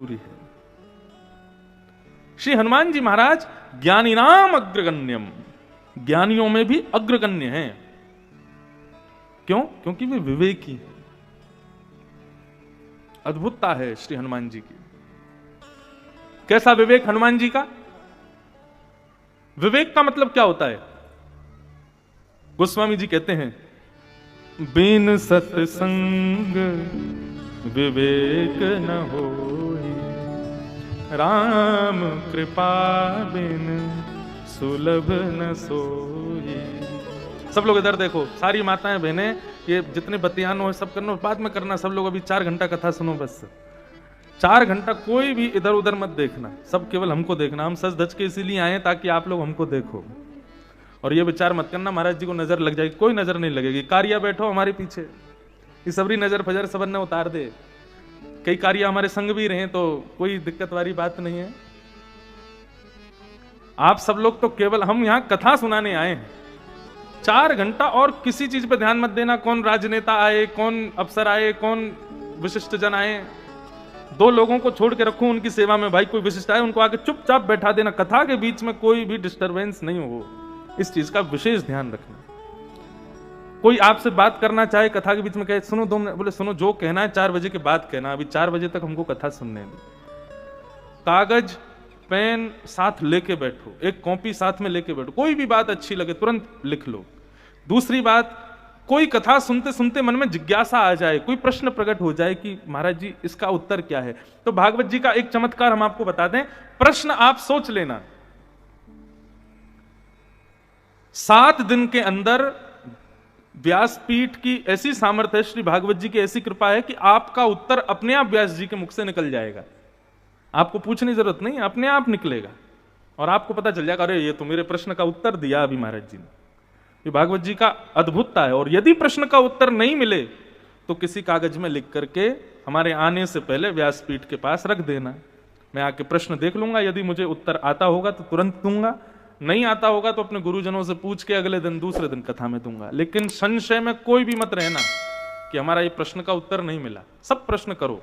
है। श्री हनुमान जी महाराज ज्ञानीनाम अग्रगण्यम, ज्ञानियों में भी अग्रगण्य हैं। क्यों? क्योंकि वे विवेकी हैं। अद्भुतता है श्री हनुमान जी की। कैसा विवेक हनुमान जी का? विवेक का मतलब क्या होता है? गोस्वामी जी कहते हैं, बिन सत्संग विवेक न होई, राम कृपा बिन सुलभ न सोई। सब लोग इधर देखो, सारी माताएं बहनें, ये जितने बतियान हो सब करना, बाद में करना। सब लोग अभी 4 घंटा कथा सुनो, बस 4 घंटा कोई भी इधर उधर मत देखना, सब केवल हमको देखना। हम सज धज के इसीलिए आए ताकि आप लोग हमको देखो। और ये विचार मत करना महाराज जी को नजर लग जाएगी, कोई नजर नहीं लगेगी। कारिया बैठो हमारे पीछे, ये सबरी नजर फजर सबन ने उतार दे। कई कार्य हमारे संग भी रहे तो कोई दिक्कत वाली बात नहीं है। आप सब लोग तो केवल हम यहां कथा सुनाने आए हैं। 4 घंटा और किसी चीज पे ध्यान मत देना, कौन राजनेता आए, कौन अफसर आए, कौन विशिष्ट जन आए। 2 लोगों को छोड़ के रखूं उनकी सेवा में, भाई कोई विशिष्ट आए उनको आके चुपचाप बैठा देना। कथा के बीच में कोई भी डिस्टरबेंस नहीं हो, इस चीज का विशेष ध्यान रखना। कोई आपसे बात करना चाहे कथा के बीच में, कहे सुनो 2 मिनट, बोले सुनो जो कहना है 4 बजे के बाद कहना, अभी 4 बजे तक हमको कथा सुनने दो। कागज पेन साथ लेके बैठो, एक कॉपी साथ में लेके बैठो, कोई भी बात अच्छी लगे तुरंत लिख लो। दूसरी बात, कोई कथा सुनते सुनते मन में जिज्ञासा आ जाए, कोई प्रश्न प्रकट हो जाए कि महाराज जी इसका उत्तर क्या है, तो भागवत जी का एक चमत्कार हम आपको बता दें। प्रश्न आप सोच लेना, 7 दिन के अंदर व्यासपीठ की ऐसी सामर्थ्य है, श्री भागवत जी की ऐसी कृपा है कि आपका उत्तर अपने आप व्यास जी के मुख से निकल जाएगा। आपको पूछने की जरूरत नहीं, अपने आप निकलेगा और आपको पता चल जाएगा, अरे ये तो मेरे प्रश्न का उत्तर दिया अभी महाराज जी ने। ये भागवत जी का अद्भुतता है। और यदि प्रश्न का उत्तर नहीं मिले तो किसी कागज में लिख करके हमारे आने से पहले व्यासपीठ के पास रख देना। मैं आके प्रश्न देख लूंगा, यदि मुझे उत्तर आता होगा तो तुरंत दूंगा, नहीं आता होगा तो अपने गुरुजनों से पूछ के अगले दिन दूसरे दिन कथा में दूंगा। लेकिन संशय में कोई भी मत रहना कि हमारा ये प्रश्न का उत्तर नहीं मिला। सब प्रश्न करो,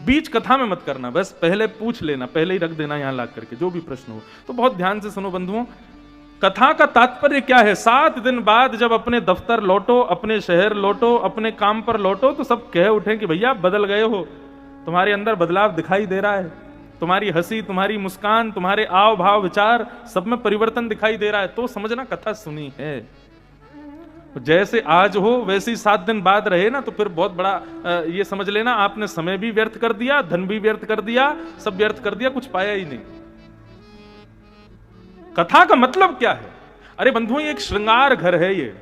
बीच कथा में मत करना, बस पहले पूछ लेना, पहले ही रख देना यहां ला करके जो भी प्रश्न हो। तो बहुत ध्यान से सुनो बंधुओं, कथा का तात्पर्य क्या है? 7 दिन बाद जब अपने दफ्तर लौटो, अपने शहर लौटो, अपने काम पर लौटो, तो सब कह उठे कि भैया बदल गए हो, तुम्हारे अंदर बदलाव दिखाई दे रहा है, तुम्हारी हंसी, तुम्हारी मुस्कान, तुम्हारे आव भाव विचार सब में परिवर्तन दिखाई दे रहा है, तो समझना कथा सुनी है। जैसे आज हो वैसे ही 7 दिन बाद रहे ना, तो फिर बहुत बड़ा ये समझ लेना आपने समय भी व्यर्थ कर दिया, धन भी व्यर्थ कर दिया, सब व्यर्थ कर दिया, कुछ पाया ही नहीं। कथा का मतलब क्या है? अरे बंधुओं, ये एक श्रृंगार घर है। ये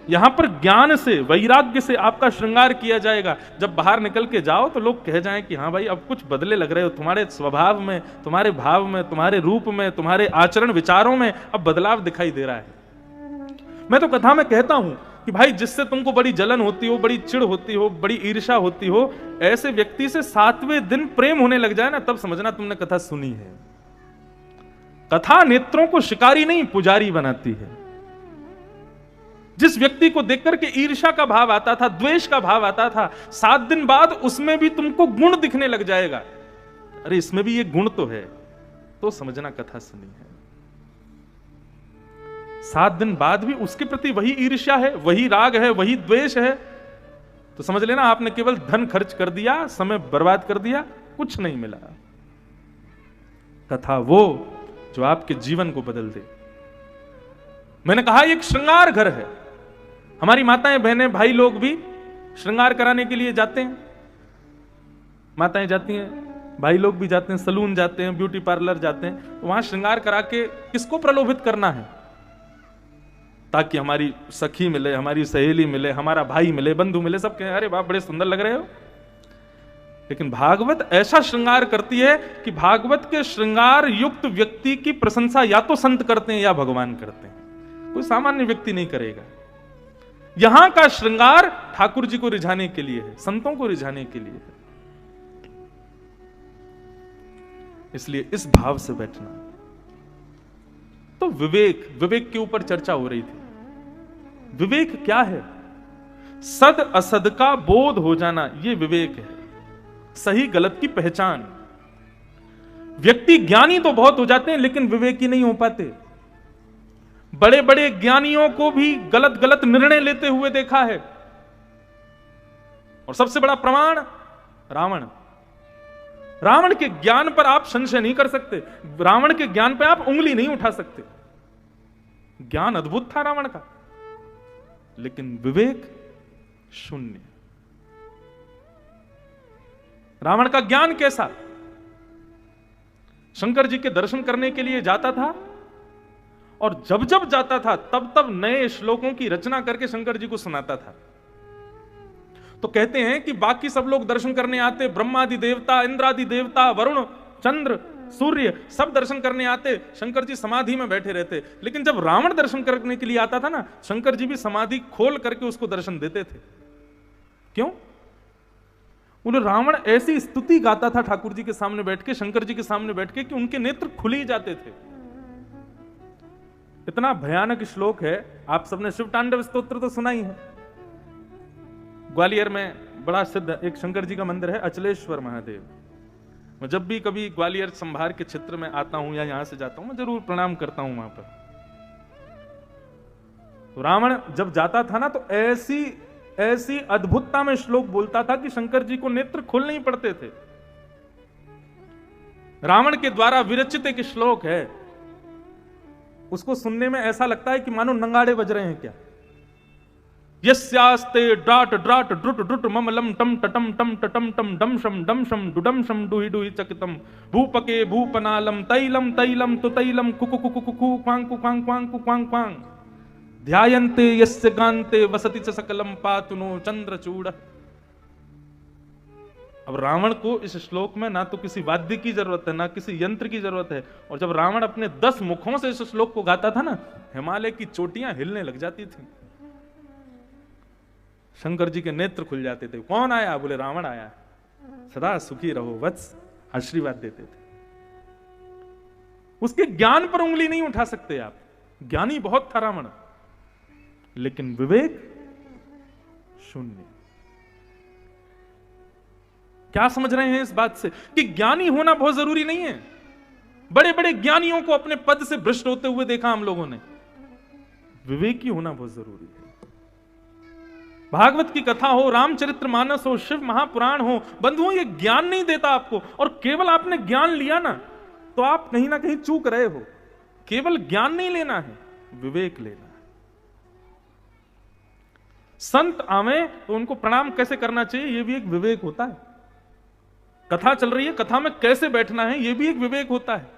यहां पर ज्ञान से, वैराग्य से आपका श्रृंगार किया जाएगा। जब बाहर निकल के जाओ तो लोग कह जाएं कि हाँ भाई अब कुछ बदले लग रहे हो, तुम्हारे स्वभाव में, तुम्हारे भाव में, तुम्हारे रूप में, तुम्हारे आचरण विचारों में अब बदलाव दिखाई दे रहा है। मैं तो कथा में कहता हूं कि भाई जिससे तुमको बड़ी जलन होती हो, बड़ी चिढ़ होती हो, बड़ी ईर्ष्या होती हो, ऐसे व्यक्ति से 7वें दिन प्रेम होने लग जाए ना, तब समझना तुमने कथा सुनी है। कथा नेत्रों को शिकारी नहीं पुजारी बनाती है। जिस व्यक्ति को देखकर के ईर्ष्या का भाव आता था, द्वेष का भाव आता था, 7 दिन बाद उसमें भी तुमको गुण दिखने लग जाएगा। अरे इसमें भी ये गुण तो है, तो समझना कथा सुनी है। 7 दिन बाद भी उसके प्रति वही ईर्ष्या है, वही राग है, वही द्वेष है, तो समझ लेना आपने केवल धन खर्च कर दिया, समय बर्बाद कर दिया, कुछ नहीं मिला। कथा वो जो आपके जीवन को बदल दे। मैंने कहा एक श्रृंगार घर है। हमारी माताएं बहनें भाई लोग भी श्रृंगार कराने के लिए जाते हैं। माताएं जाती हैं, भाई लोग भी जाते हैं, सलून जाते हैं, ब्यूटी पार्लर जाते हैं, तो वहां श्रृंगार करा के किसको प्रलोभित करना है? ताकि हमारी सखी मिले, हमारी सहेली मिले, हमारा भाई मिले, बंधु मिले, सब कहें अरे वाह बड़े सुंदर लग रहे हो। लेकिन भागवत ऐसा श्रृंगार करती है कि भागवत के श्रृंगार युक्त व्यक्ति की प्रशंसा या तो संत करते हैं या भगवान करते हैं, कोई सामान्य व्यक्ति नहीं करेगा। यहां का श्रृंगार ठाकुर जी को रिझाने के लिए है, संतों को रिझाने के लिए है। इसलिए इस भाव से बैठना। तो विवेक के ऊपर चर्चा हो रही थी। विवेक क्या है? सद असद का बोध हो जाना, यह विवेक है। सही गलत की पहचान। व्यक्ति ज्ञानी तो बहुत हो जाते हैं लेकिन विवेकी नहीं हो पाते। बड़े बड़े ज्ञानियों को भी गलत गलत निर्णय लेते हुए देखा है। और सबसे बड़ा प्रमाण रावण। रावण के ज्ञान पर आप संशय नहीं कर सकते, रावण के ज्ञान पर आप उंगली नहीं उठा सकते। ज्ञान अद्भुत था रावण का, लेकिन विवेक शून्य। रावण का ज्ञान कैसा? शंकर जी के दर्शन करने के लिए जाता था और जब जब जाता था तब तब नए श्लोकों की रचना करके शंकर जी को सुनाता था। तो कहते हैं कि बाकी सब लोग दर्शन करने आते, ब्रह्मादि देवता, इंद्रादि देवता, वरुण, चंद्र, सूर्य, सब दर्शन करने आते, शंकर जी समाधि में बैठे रहते। लेकिन जब रावण दर्शन करने के लिए आता था ना, शंकर जी भी समाधि खोल करके उसको दर्शन देते थे। क्यों? बोले रावण ऐसी स्तुति गाता था ठाकुर जी के सामने बैठ के, शंकर जी के सामने बैठ के, कि उनके नेत्र खुल ही जाते थे। इतना भयानक श्लोक है। आप सबने शिव तांडव स्तोत्र तो सुना ही है। ग्वालियर में बड़ा सिद्ध एक शंकर जी का मंदिर है, अचलेश्वर महादेव। मैं जब भी कभी ग्वालियर संभार के क्षेत्र में आता हूं या यहां से जाता हूं, मैं जरूर प्रणाम करता हूं वहां पर। तो रावण जब जाता था ना, तो ऐसी ऐसी अद्भुतता में श्लोक बोलता था कि शंकर जी को नेत्र खोल नहीं पड़ते थे। रावण के द्वारा विरचित एक श्लोक है, उसको सुनने में ऐसा लगता है कि मानो नंगाड़े बज रहे हैं क्या। यस्यास्ते ड्राट ड्राट ड्रुट ड्रुट ममलम टम टटम टम टटम टम डम शम डुडम शम डुहि डुहि चकितम भूपके भूपनालम तैलम तैलम तु तैलम Kuku Kuku Kuku Quang कुक्वांग Quang कुक्वांग Quang ध्यायन्ते यस्य कान्ते वसति च सकलम पातुनो चंद्रचूड़। अब रावण को इस श्लोक में ना तो किसी वाद्य की जरूरत है, ना किसी यंत्र की जरूरत है। और जब रावण अपने 10 मुखों से इस श्लोक को गाता था ना, हिमालय की चोटियां हिलने लग जाती थी। शंकर जी के नेत्र खुल जाते थे। कौन आया? बोले रावण आया, सदा सुखी रहो वत्स, आशीर्वाद देते थे। उसके ज्ञान पर उंगली नहीं उठा सकते आप। ज्ञानी बहुत था रावण, लेकिन विवेक शून्य। क्या समझ रहे हैं इस बात से कि ज्ञानी होना बहुत जरूरी नहीं है। बड़े बड़े ज्ञानियों को अपने पद से भ्रष्ट होते हुए देखा हम लोगों ने। विवेकी होना बहुत जरूरी है। भागवत की कथा हो, रामचरितमानस हो, शिव महापुराण हो, बंधुओं ये ज्ञान नहीं देता आपको। और केवल आपने ज्ञान लिया ना, तो आप कहीं ना कहीं चूक रहे हो। केवल ज्ञान नहीं लेना है, विवेक लेना है। संत आवे तो उनको प्रणाम कैसे करना चाहिए, यह भी एक विवेक होता है। कथा चल रही है, कथा में कैसे बैठना है, यह भी एक विवेक होता है।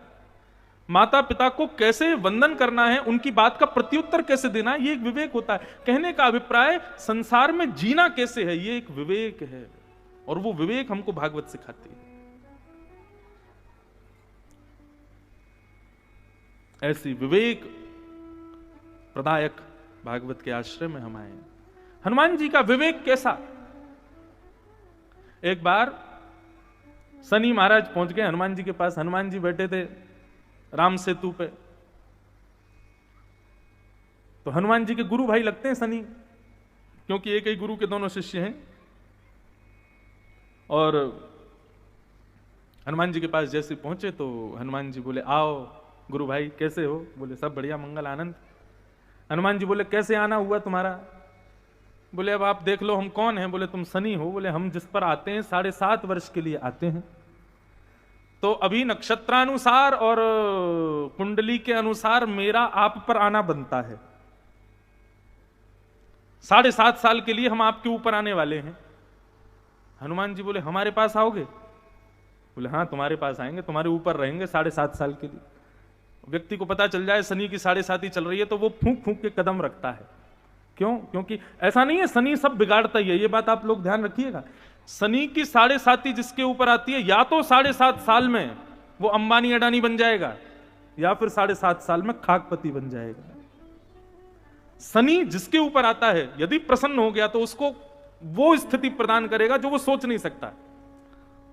माता पिता को कैसे वंदन करना है, उनकी बात का प्रत्युत्तर कैसे देना है, यह एक विवेक होता है। कहने का अभिप्राय संसार में जीना कैसे है, यह एक विवेक है। और वो विवेक हमको भागवत सिखाती है। ऐसी विवेक प्रदायक भागवत के आश्रय में हम आए। हनुमान जी का विवेक कैसा? एक बार शनि महाराज पहुंच गए हनुमान जी के पास। हनुमान जी बैठे थे राम सेतु पे। तो हनुमान जी के गुरु भाई लगते हैं शनि, क्योंकि एक ही गुरु के दोनों शिष्य हैं। और हनुमान जी के पास जैसे पहुंचे तो हनुमान जी बोले, आओ गुरु भाई, कैसे हो? बोले सब बढ़िया, मंगल आनंद। हनुमान जी बोले, कैसे आना हुआ तुम्हारा? बोले अब आप देख लो हम कौन हैं। बोले तुम शनि हो। बोले हम जिस पर आते हैं 7.5 वर्ष के लिए आते हैं। तो अभी नक्षत्रानुसार और कुंडली के अनुसार मेरा आप पर आना बनता है। 7.5 साल के लिए हम आपके ऊपर आने वाले हैं। हनुमान जी बोले हमारे पास आओगे? बोले हाँ तुम्हारे पास आएंगे, तुम्हारे ऊपर रहेंगे 7.5 साल के लिए। व्यक्ति को पता चल जाए शनि की 7.5 चल रही है तो वो फूंक फूंक के कदम रखता है। क्यों? क्योंकि ऐसा नहीं है शनि सब बिगाड़ता ही है, ये बात आप लोग ध्यान रखिएगा। शनि की 7.5 जिसके ऊपर आती है, या तो 7.5 साल में वो अंबानी अडानी बन जाएगा, या फिर 7.5 साल में खाकपति बन जाएगा। शनि जिसके ऊपर आता है, यदि प्रसन्न हो गया तो उसको वो स्थिति प्रदान करेगा जो वो सोच नहीं सकता।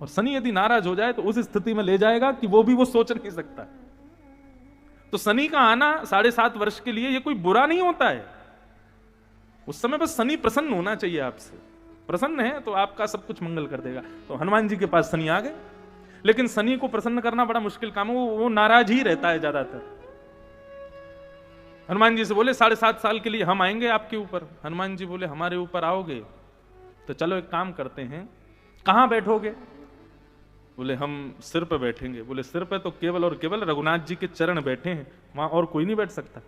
और शनि यदि नाराज हो जाए तो उस स्थिति में ले जाएगा कि वो भी वो सोच नहीं सकता। तो शनि का आना 7.5 वर्ष के लिए ये कोई बुरा नहीं होता है। उस समय बस शनि प्रसन्न होना चाहिए आपसे। प्रसन्न है तो आपका सब कुछ मंगल कर देगा। तो हनुमान जी के पास शनि आ गए, लेकिन शनि को प्रसन्न करना बड़ा मुश्किल काम है, वो नाराज ही रहता है ज्यादातर। हनुमान जी से बोले 7.5 साल के लिए हम आएंगे आपके ऊपर। हनुमान जी बोले हमारे ऊपर आओगे तो चलो एक काम करते हैं, कहां बैठोगे? बोले हम सिर पे बैठेंगे। बोले सिर पे तो केवल और केवल रघुनाथ जी के चरण बैठे हैं, वहां और कोई नहीं बैठ सकता।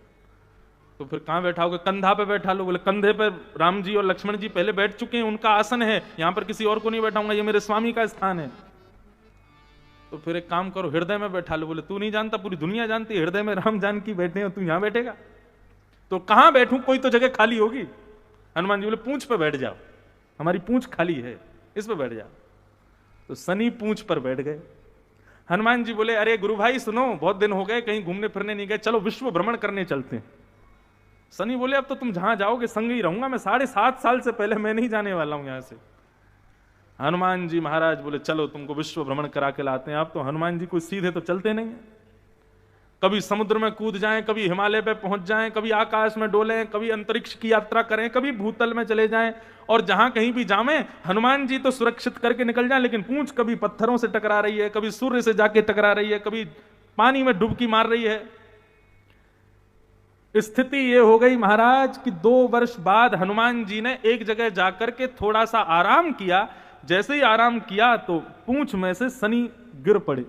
तो फिर कहां बैठाओगे? कंधा पे बैठा लो। बोले कंधे पे राम जी और लक्ष्मण जी पहले बैठ चुके हैं, उनका आसन है, यहां पर किसी और को नहीं बैठाऊंगा, ये मेरे स्वामी का स्थान है। तो फिर एक काम करो, हृदय में बैठा लो। बोले तू नहीं जानता, पूरी दुनिया जानती है, हृदय में राम जानकी बैठे हो, तू यहां बैठेगा? तो कहां बैठूं, कोई तो जगह खाली होगी। हनुमान जी बोले पूंछ पे बैठ जाओ, हमारी पूंछ खाली है, इस पे बैठ जाओ। तो शनि पूंछ पर बैठ गए। हनुमान जी बोले अरे गुरु भाई सुनो, बहुत दिन हो गए कहीं घूमने फिरने नहीं गए, चलो विश्व भ्रमण करने चलते हैं। शनि बोले अब तो तुम जहां जाओगे संग ही रहूंगा मैं, 7.5 साल से पहले मैं नहीं जाने वाला हूं यहां से। हनुमान जी महाराज बोले चलो तुमको विश्व भ्रमण करा के लाते हैं। अब तो हनुमान जी कोई सीधे तो चलते नहीं है, कभी समुद्र में कूद जाएं, कभी हिमालय पे पहुंच जाएं, कभी आकाश में डोलें, कभी अंतरिक्ष की यात्रा करें, कभी भूतल में चले जाएं, और जहां कहीं भी जावें हनुमान जी तो सुरक्षित करके निकल जाएं, लेकिन पूंछ कभी पत्थरों से टकरा रही है, कभी सूर्य से जाके टकरा रही है, कभी पानी में डुबकी मार रही है। स्थिति ये हो गई महाराज कि 2 वर्ष बाद हनुमान जी ने एक जगह जाकर के थोड़ा सा आराम किया। जैसे ही आराम किया तो पूंछ में से शनि गिर पड़े,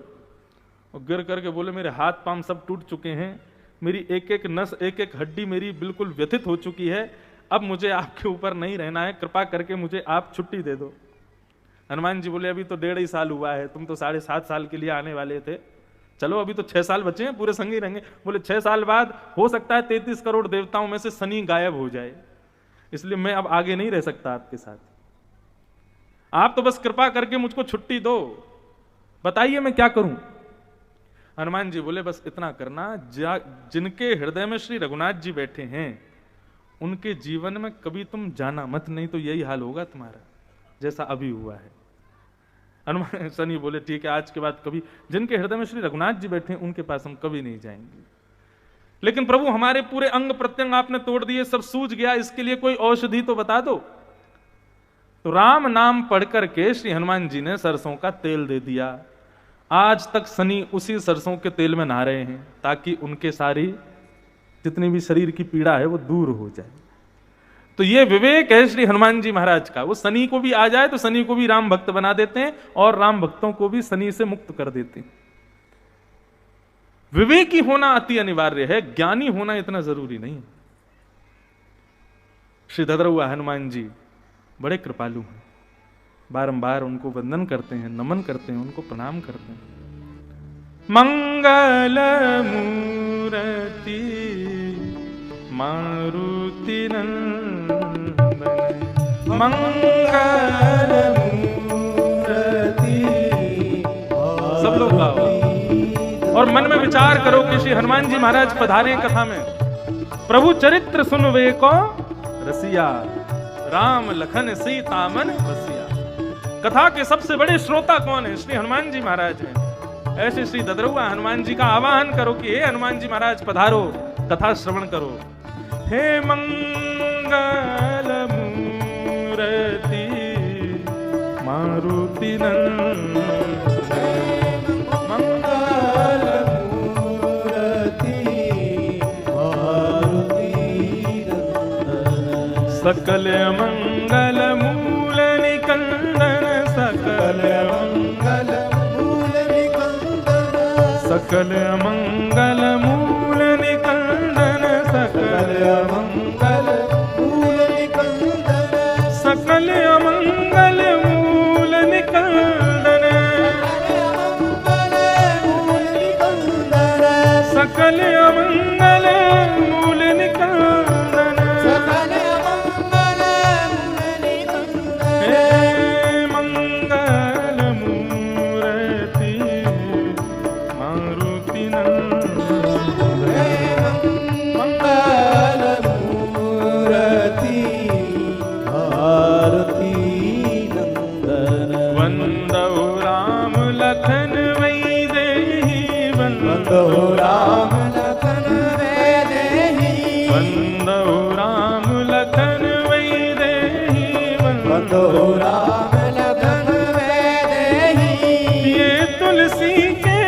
और गिर करके बोले मेरे हाथ पांव सब टूट चुके हैं, मेरी एक एक नस एक एक हड्डी मेरी बिल्कुल व्यथित हो चुकी है, अब मुझे आपके ऊपर नहीं रहना है, कृपा करके मुझे आप छुट्टी दे दो। हनुमान जी बोले अभी तो 1.5 साल हुआ है, तुम तो 7.5 साल के लिए आने वाले थे, चलो अभी तो 6 साल बचे हैं, पूरे संग ही रहेंगे। बोले 6 साल बाद हो सकता है 33 करोड़ देवताओं में से शनि गायब हो जाए, इसलिए मैं अब आगे नहीं रह सकता आपके साथ, आप तो बस कृपा करके मुझको छुट्टी दो, बताइए मैं क्या करूं। हनुमान जी बोले बस इतना करना, जिनके हृदय में श्री रघुनाथ जी बैठे हैं उनके जीवन में कभी तुम जाना मत, नहीं तो यही हाल होगा तुम्हारा जैसा अभी हुआ है। हनुमान शनि बोले ठीक है, आज के बाद कभी जिनके हृदय में श्री रघुनाथ जी बैठे हैं उनके पास हम कभी नहीं जाएंगे। लेकिन प्रभु हमारे पूरे अंग प्रत्यंग आपने तोड़ दिए, सब सूझ गया, इसके लिए कोई औषधि तो बता दो। तो राम नाम पढ़ करके श्री हनुमान जी ने सरसों का तेल दे दिया। आज तक शनि उसी सरसों के तेल में नहा रहे हैं ताकि उनके सारी जितनी भी शरीर की पीड़ा है वो दूर हो जाए। तो ये विवेक है श्री हनुमान जी महाराज का, वो शनि को भी आ जाए तो शनि को भी राम भक्त बना देते हैं और राम भक्तों को भी शनि से मुक्त कर देते हैं। विवेकी होना अति अनिवार्य है, ज्ञानी होना इतना जरूरी नहीं। श्री धद्रवा हनुमान जी बड़े कृपालु हैं, बारंबार उनको वंदन करते हैं, नमन करते हैं, उनको प्रणाम करते हैं। मंगल मूर्ति मारुति नंदन, मंगल मूर्ति, सब लोग गाओ और मन में विचार करो कि श्री हनुमान जी महाराज पधारे कथा में। प्रभु चरित्र सुनवे को रसिया, राम लखन सीता मन बसिया। कथा के सबसे बड़े श्रोता कौन है? श्री हनुमान जी महाराज हैं। ऐसे श्री धद्रवा हनुमान जी का आवाहन करो कि हे हनुमान जी महाराज पधारो, कथा श्रवण करो। हे मंगल मूर्ति मारुति नंदन, मंगल मूर्ति मारुति नंदन, सकल मंगल मूल निकंदन, सकल मंगल मूल निकंदन, सकल मंगल मूल निकंदन, सकल मंगल मूल निकंदन, सकल मंगल मूल निकंदन, सकल मंगल मूल निकंदन, हे मंगल मूर्ति मारुति नंदन, मंगल मूर्ति मारुति नंदन, वंदो राम लखन वैदेही, वंदो राम लखन तुलसी के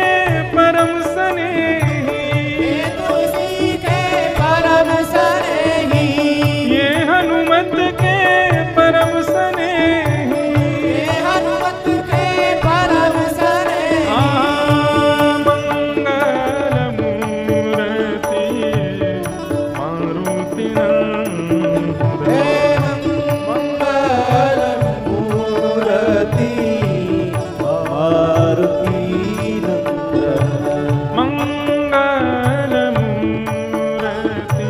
परम स्नेही, हे तुलसी के परम स्नेही, ये हनुमत के परम स्नेही, हे हनुमत के परम स्नेही, मंगल मूर्ति मारुति नंदन, हे मंगल मूर्ति मारुति नंदन, मंगल मूर्ति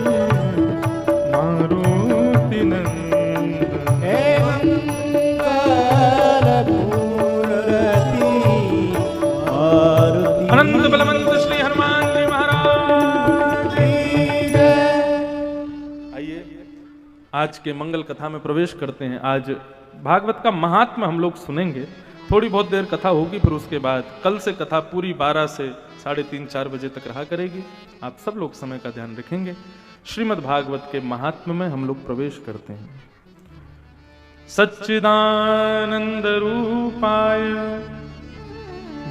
मारुति नंदन। हे मंगल मूर्ति मारुति अनंत बलवंत श्री हनुमान जी महाराज की जय। आइए आज के मंगल कथा में प्रवेश करते हैं। आज भागवत का महात्म्य हम लोग सुनेंगे। थोड़ी बहुत देर कथा होगी, फिर उसके बाद कल से कथा पूरी 12 से 3:30-4 बजे तक रहा करेगी। आप सब लोग समय का ध्यान रखेंगे। श्रीमद् भागवत के महात्म्य में हम लोग प्रवेश करते हैं। सच्चिदानंद रूपाय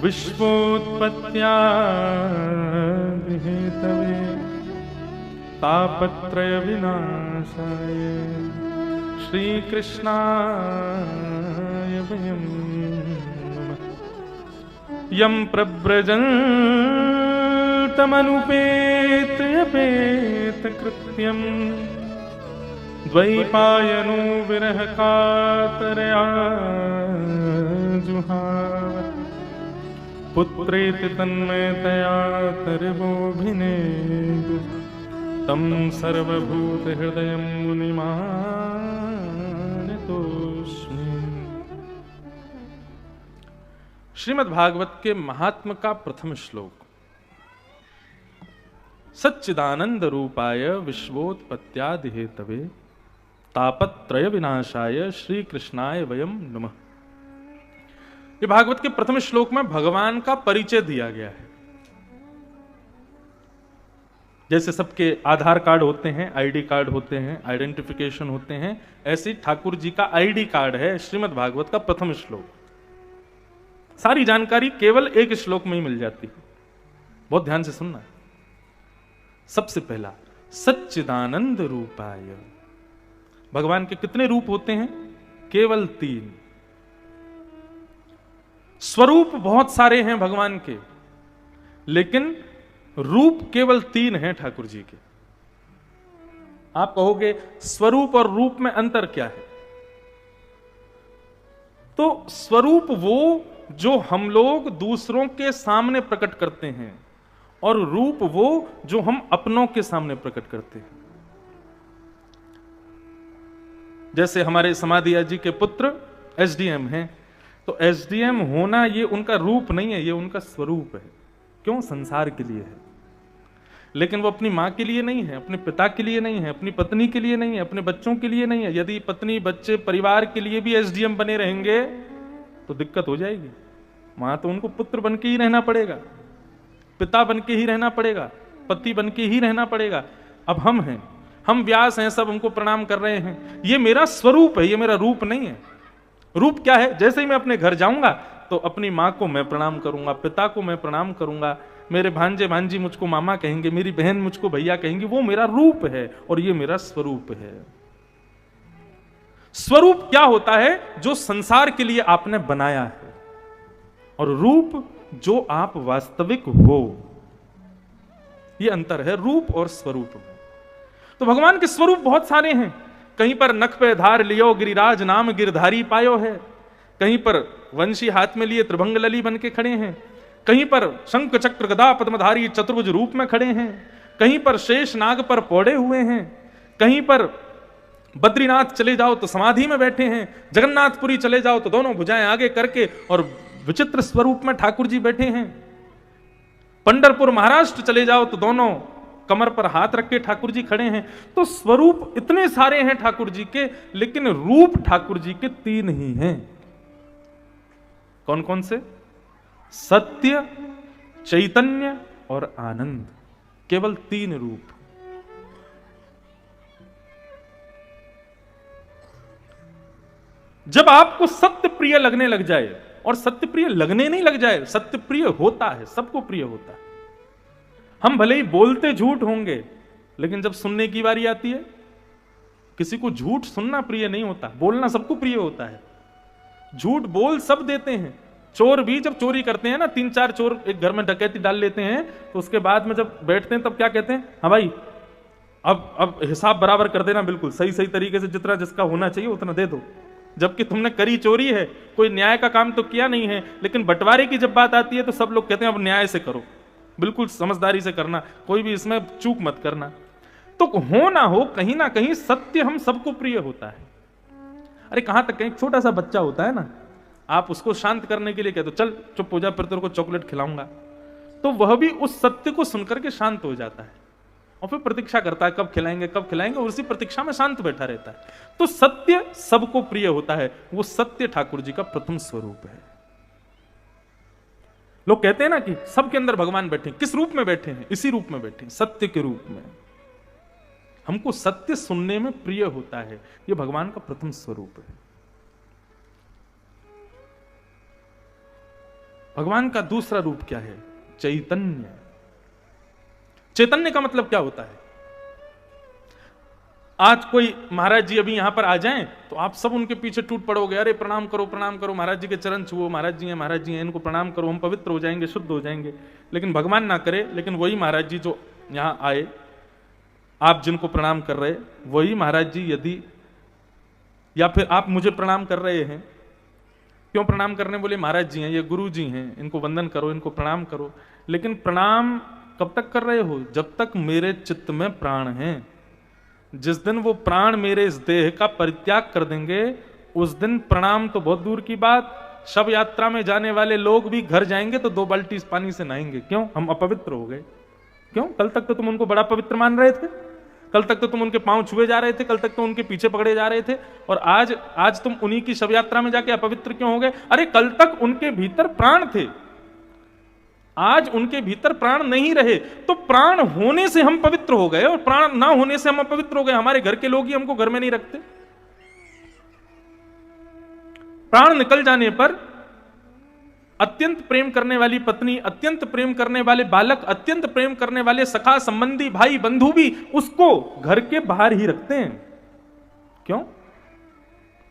विश्वोत्पत्त्यादिहेतवे तापत्रय विनाशाय श्रीकृष्णाय वयं नमः। यं प्रव्रजन्तमनुपेतयपेतकृत्यं द्वैपायनो विरहकातरया जुहाव पुत्रेति तन्मयतया तर्वोऽभिनेदु तं सर्वभूतहृदयं मुनिमानतोऽस्मि। श्रीमद् भागवत के महात्म का प्रथम श्लोक। सच्चिदानंद रूपाय विश्वोत्पत्त्यादि हेतवे तापत्रय विनाशाय श्री कृष्णाय वयम नमः। ये भागवत के प्रथम श्लोक में भगवान का परिचय दिया गया है। जैसे सबके आधार कार्ड होते हैं, आईडी कार्ड होते हैं, आइडेंटिफिकेशन होते हैं, ऐसे ही ठाकुर जी का आईडी कार्ड है श्रीमद् भागवत का प्रथम श्लोक। सारी जानकारी केवल एक श्लोक में ही मिल जाती है। बहुत ध्यान से सुनना। सबसे पहला सच्चिदानंद रूपाय। भगवान के कितने रूप होते हैं? केवल 3। स्वरूप बहुत सारे हैं भगवान के, लेकिन रूप केवल 3 हैं ठाकुर जी के। आप कहोगे स्वरूप और रूप में अंतर क्या है? तो स्वरूप वो जो हम लोग दूसरों के सामने प्रकट करते हैं, और रूप वो जो हम अपनों के सामने प्रकट करते हैं। जैसे हमारे समाधिया जी के पुत्र एसडीएम हैं, तो एसडीएम होना ये उनका रूप नहीं है, ये उनका स्वरूप है। क्यों? संसार के लिए है। लेकिन वो अपनी मां के लिए नहीं है, अपने पिता के लिए नहीं है, अपनी पत्नी के लिए नहीं है, अपने बच्चों के लिए नहीं है। यदि पत्नी, बच्चे, परिवार के लिए भी एसडीएम बने रहेंगे तो दिक्कत हो जाएगी। वहां तो उनको पुत्र बन के ही रहना पड़ेगा, पिता बन के ही रहना पड़ेगा, पति बन के ही रहना पड़ेगा। अब हम हैं, हम व्यास हैं, सब हमको प्रणाम कर रहे हैं। ये मेरा स्वरूप है, ये मेरा रूप नहीं है। रूप क्या है? जैसे ही मैं अपने घर जाऊंगा तो अपनी माँ को मैं प्रणाम करूंगा, पिता को मैं प्रणाम करूंगा, मेरे भांजे भांजी मुझको मामा कहेंगे, मेरी बहन मुझको भैया कहेंगी। वो मेरा रूप है और ये मेरा स्वरूप है। स्वरूप क्या होता है? जो संसार के लिए आपने बनाया है, और रूप जो आप वास्तविक हो। ये अंतर है रूप और स्वरूप में। तो भगवान के स्वरूप बहुत सारे हैं। कहीं पर नख पे धार लियो गिरिराज नाम गिरधारी पायो है, कहीं पर वंशी हाथ में लिए त्रिभंग लली बन के खड़े हैं, कहीं पर शंख चक्र गदा पद्मधारी चतुर्भुज रूप में खड़े हैं, कहीं पर शेष नाग पर पौड़े हुए हैं, कहीं पर बद्रीनाथ चले जाओ तो समाधि में बैठे हैं, जगन्नाथपुरी चले जाओ तो दोनों भुजाएं आगे करके और विचित्र स्वरूप में ठाकुर जी बैठे हैं, पंढरपुर महाराष्ट्र चले जाओ तो दोनों कमर पर हाथ रख के ठाकुर जी खड़े हैं। तो स्वरूप इतने सारे हैं ठाकुर जी के, लेकिन रूप ठाकुर जी के 3 ही हैं। कौन कौन से? सत्य, चैतन्य और आनंद। केवल 3 रूप। जब आपको सत्य प्रिय लगने लग जाए, और सत्य प्रिय लगने नहीं लग जाए, सत्य प्रिय होता है, सबको प्रिय होता है। हम भले ही बोलते झूठ होंगे, लेकिन जब सुनने की बारी आती है, किसी को झूठ सुनना प्रिय नहीं होता, बोलना सबको प्रिय होता है। झूठ बोल सब देते हैं। चोर भी जब चोरी करते हैं ना, 3-4 चोर एक घर में डकैती डाल लेते हैं, तो उसके बाद में जब बैठते हैं तब क्या कहते हैं, हाँ भाई अब हिसाब बराबर कर देना, बिल्कुल सही सही तरीके से, जितना जिसका होना चाहिए उतना दे दो। जबकि तुमने करी चोरी है, कोई न्याय का काम तो किया नहीं है, लेकिन बंटवारे की जब बात आती है तो सब लोग कहते हैं अब न्याय से करो, बिल्कुल समझदारी से करना, कोई भी इसमें चूक मत करना। तो हो ना हो, कहीं ना कहीं सत्य हम सबको प्रिय होता है। अरे कहां तक, कहीं छोटा सा बच्चा होता है ना, आप उसको शांत करने के लिए कहते हो चल चुप हो जा, फिर तेरे को चॉकलेट खिलाऊंगा, तो वह भी उस सत्य को सुनकर के शांत हो जाता है और फिर प्रतीक्षा करता है कब खिलाएंगे कब खिलाएंगे, और उसी प्रतीक्षा में शांत बैठा रहता है। तो सत्य सबको प्रिय होता है, वो सत्य ठाकुर जी का प्रथम स्वरूप है। लोग कहते हैं ना कि सबके अंदर भगवान बैठे, किस रूप में बैठे हैं, इसी रूप में बैठे, सत्य के रूप में। हमको सत्य सुनने में प्रिय होता है, यह भगवान का प्रथम स्वरूप है। भगवान का दूसरा रूप क्या है, चैतन्य। चैतन्य का मतलब क्या होता है? आज कोई महाराज जी अभी यहां पर आ जाएं तो आप सब उनके पीछे टूट पड़ोगे, अरे प्रणाम करो महाराज जी के चरण छुओ, महाराज जी हैं इनको प्रणाम करो, हम पवित्र हो जाएंगे, शुद्ध हो जाएंगे। लेकिन भगवान ना करे, लेकिन वही महाराज जी जो यहां आए, आप जिनको प्रणाम कर रहे, वही महाराज जी यदि, या फिर आप मुझे प्रणाम कर रहे हैं, क्यों प्रणाम करने, बोले महाराज जी हैं, ये गुरु जी हैं, इनको वंदन करो, इनको प्रणाम करो। लेकिन प्रणाम कब तक कर रहे हो? जब तक मेरे चित्त में प्राण हैं। जिस दिन वो प्राण मेरे इस देह का परित्याग कर देंगे, उस दिन प्रणाम तो बहुत दूर की बात, शव यात्रा में जाने वाले लोग भी घर जाएंगे तो 2 बाल्टी पानी से नहाएंगे। क्यों? हम अपवित्र हो गए। क्यों? कल तक तो तुम उनको बड़ा पवित्र मान रहे थे, कल तक तो तुम उनके पांव छुए जा रहे थे, कल तक तो उनके पीछे पकड़े जा रहे थे, और आज तुम उन्हीं की शव यात्रा में जाके अपवित्र क्यों हो गए? अरे कल तक उनके भीतर प्राण थे, आज उनके भीतर प्राण नहीं रहे, तो प्राण होने से हम पवित्र हो गए और प्राण ना होने से हम अपवित्र हो गए। हमारे घर के लोग ही हमको घर में नहीं रखते। प्राण निकल जाने पर अत्यंत प्रेम करने वाली पत्नी, अत्यंत प्रेम करने वाले बालक, अत्यंत प्रेम करने वाले सखा संबंधी भाई बंधु भी उसको घर के बाहर ही रखते हैं। क्यों?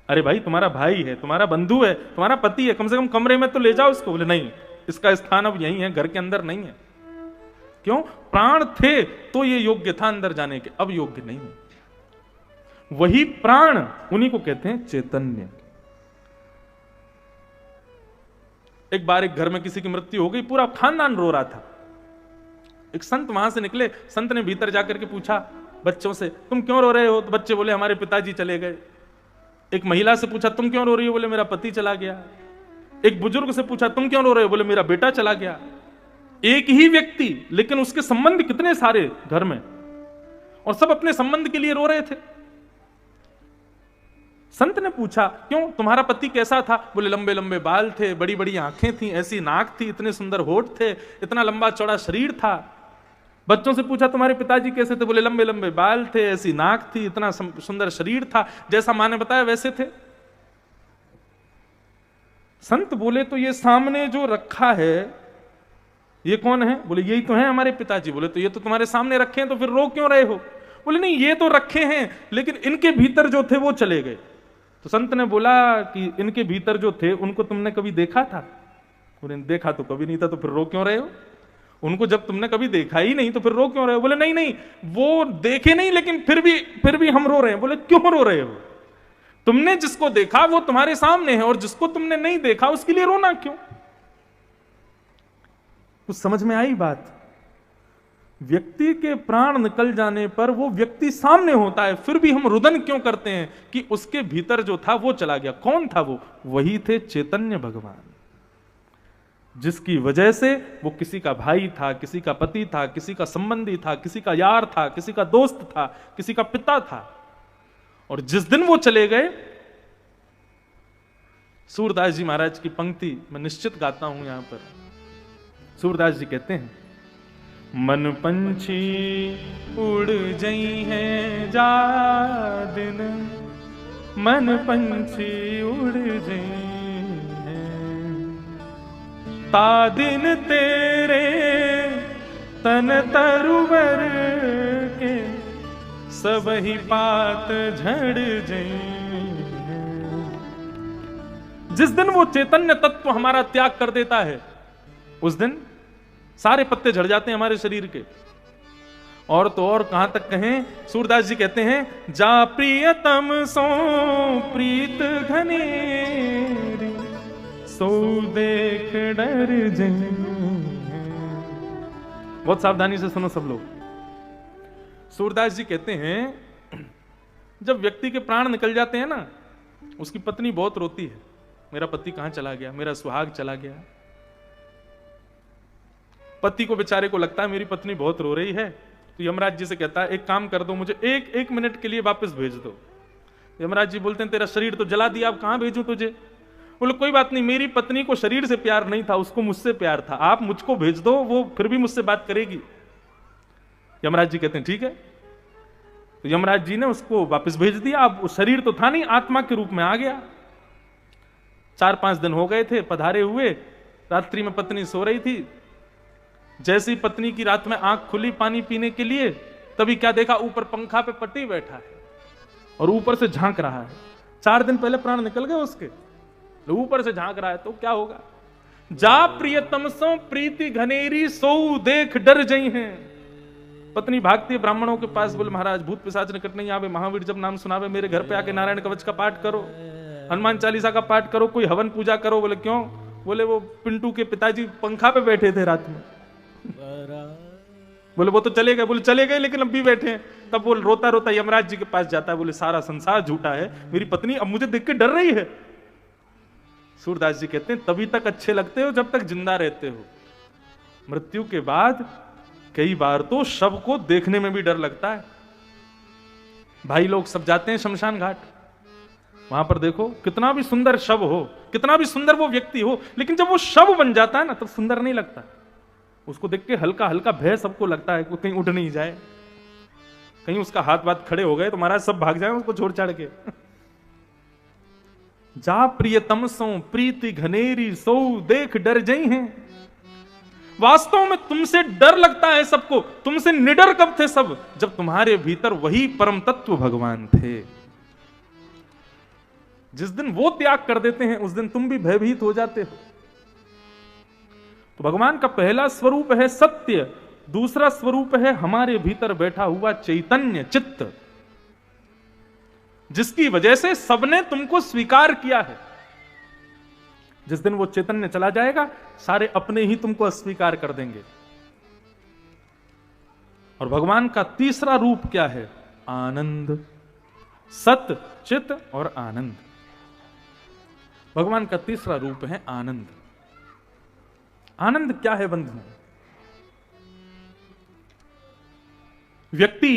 अरे भाई तुम्हारा भाई है, तुम्हारा बंधु है, तुम्हारा पति है, कम से कम कमरे में तो ले जाओ इसको। बोले नहीं, इसका स्थान अब यही है, घर के अंदर नहीं है। क्यों? प्राण थे तो ये योग्य था अंदर जाने के, अब योग्य नहीं है। वही प्राण, उन्हीं को कहते हैं चैतन्य। एक बार एक घर में किसी की मृत्यु हो गई, पूरा खानदान रो रहा था। एक संत वहां से निकले, संत ने भीतर जाकर के पूछा बच्चों से, तुम क्यों रो रहे हो? तो बच्चे बोले हमारे पिताजी चले गए। एक महिला से पूछा तुम क्यों रो रही हो? बोले मेरा पति चला गया। एक बुजुर्ग से पूछा तुम क्यों रो रहे हो? बोले मेरा बेटा चला गया। एक ही व्यक्ति, लेकिन उसके संबंध कितने सारे घर में, और सब अपने संबंध के लिए रो रहे थे। संत ने पूछा क्यों, तुम्हारा पति कैसा था? बोले लंबे लंबे बाल थे, बड़ी बड़ी आंखें थी, ऐसी नाक थी, इतने सुंदर होठ थे, इतना लंबा चौड़ा शरीर था। बच्चों से पूछा तुम्हारे पिताजी कैसे थे? बोले लंबे लंबे बाल थे, ऐसी नाक थी, इतना सुंदर शरीर था, जैसा माँ ने बताया वैसे थे। संत बोले तो ये सामने जो रखा है ये कौन है? बोले यही तो है हमारे पिताजी। बोले तो ये तो तुम्हारे सामने रखे हैं, तो फिर रो क्यों रहे हो? बोले नहीं, ये तो रखे हैं, लेकिन इनके भीतर जो थे वो चले गए। तो संत ने बोला कि इनके भीतर जो थे उनको तुमने कभी देखा था? बोले देखा तो कभी नहीं था, तो फिर रो क्यों रहे हो? उनको जब तुमने कभी देखा ही नहीं तो फिर रो क्यों रहे हो? बोले नहीं नहीं, वो देखे नहीं, लेकिन फिर भी हम रो रहे हैं। बोले क्यों रो रहे हो? तुमने जिसको देखा वो तुम्हारे सामने है, और जिसको तुमने नहीं देखा उसके लिए रोना क्यों? कुछ समझ में आई बात? व्यक्ति के प्राण निकल जाने पर वो व्यक्ति सामने होता है, फिर भी हम रुदन क्यों करते हैं कि उसके भीतर जो था वो चला गया। कौन था वो? वही थे चैतन्य भगवान, जिसकी वजह से वो किसी का भाई था, किसी का पति था, किसी का संबंधी था, किसी का यार था, किसी का दोस्त था, किसी का पिता था। और जिस दिन वो चले गए, सूरदास जी महाराज की पंक्ति मैं निश्चित गाता हूं यहां पर। सूरदास जी कहते हैं, मन पंछी उड़ जई हैं जा दिन, मन पंछी उड़ जई हैं तादिन तेरे तन तरुवर के सब ही पात झड़ जाएं। जिस दिन वो चैतन्य तत्व हमारा त्याग कर देता है उस दिन सारे पत्ते झड़ जाते हैं हमारे शरीर के। और तो और कहां तक कहें, सूरदास जी कहते हैं जा प्रियतम सो प्रीत घनेरी सो देख डर जाएं। बहुत सावधानी से सुनो सब लोग। सूरदास जी कहते हैं जब व्यक्ति के प्राण निकल जाते हैं ना, उसकी पत्नी बहुत रोती है, मेरा पति कहां चला गया, मेरा सुहाग चला गया। पति को बेचारे को लगता है मेरी पत्नी बहुत रो रही है, तो यमराज जी से कहता है एक काम कर दो, मुझे एक मिनट के लिए वापस भेज दो। यमराज जी बोलते हैं तेरा शरीर तो जला दिया, अब कहां भेजूं तुझे। बोले कोई बात नहीं, मेरी पत्नी को शरीर से प्यार नहीं था, उसको मुझसे प्यार था, आप मुझको भेज दो, वो फिर भी मुझसे बात करेगी। यमराज जी कहते हैं ठीक है। तो यमराज जी ने उसको वापस भेज दिया। अब शरीर तो था नहीं, आत्मा के रूप में आ गया। 4-5 दिन हो गए थे पधारे हुए, रात्रि में पत्नी सो रही थी। जैसे ही पत्नी की रात में आंख खुली पानी पीने के लिए, तभी क्या देखा, ऊपर पंखा पे पति बैठा है और ऊपर से झांक रहा है। 4 दिन पहले प्राण निकल गए उसके, ऊपर से झांक रहा है, तो क्या होगा। जा प्रियतम सो प्रीति घनेरी सो देख डर जई हैं। पत्नी भागती है ब्राह्मणों के पास, बोले महाराज भूत पिशाच निकट नहीं आवे, महावीर जब नाम सुनावे, मेरे घर पे आके नारायण कवच का पाठ करो, हनुमान चालीसा का पाठ करो, कोई हवन पूजा करो। बोले क्यों। बोले वो पिंटू के पिताजी पंखा पे बैठे थे रात में। बोले वो तो चले गए। बोले चले गए लेकिन अब भी बैठे हैं। तब वो रोता रोता यमराज जी के पास जाता है, बोले सारा संसार झूठा है, मेरी पत्नी अब मुझे देख के डर रही है। सूरदास जी कहते हैं तभी तक अच्छे लगते हो जब तक जिंदा रहते हो, मृत्यु के बाद कई बार तो शव को देखने में भी डर लगता है। भाई लोग सब जाते हैं शमशान घाट, वहां पर देखो कितना भी सुंदर शव हो, कितना भी सुंदर वो व्यक्ति हो, लेकिन जब वो शव बन जाता है ना तब सुंदर नहीं लगता। उसको देख के हल्का हल्का भय सबको लगता है, कहीं उठ नहीं जाए, कहीं उसका हाथ वाथ खड़े हो गए तो महाराज सब भाग जाए उसको छोड़ छाड़ के। जा प्रियतम सो प्रीति घनेरी सो देख डर जई हैं। वास्तव में तुमसे डर लगता है सबको, तुमसे निडर कब थे सब, जब तुम्हारे भीतर वही परम तत्व भगवान थे। जिस दिन वो त्याग कर देते हैं उस दिन तुम भी भयभीत हो जाते हो। तो भगवान का पहला स्वरूप है सत्य, दूसरा स्वरूप है हमारे भीतर बैठा हुआ चैतन्य चित्त, जिसकी वजह से सबने तुमको स्वीकार किया है। जिस दिन वो चैतन्य चला जाएगा सारे अपने ही तुमको अस्वीकार कर देंगे। और भगवान का तीसरा रूप क्या है, आनंद। सत, चित और आनंद, भगवान का तीसरा रूप है आनंद। आनंद क्या है बंधु। व्यक्ति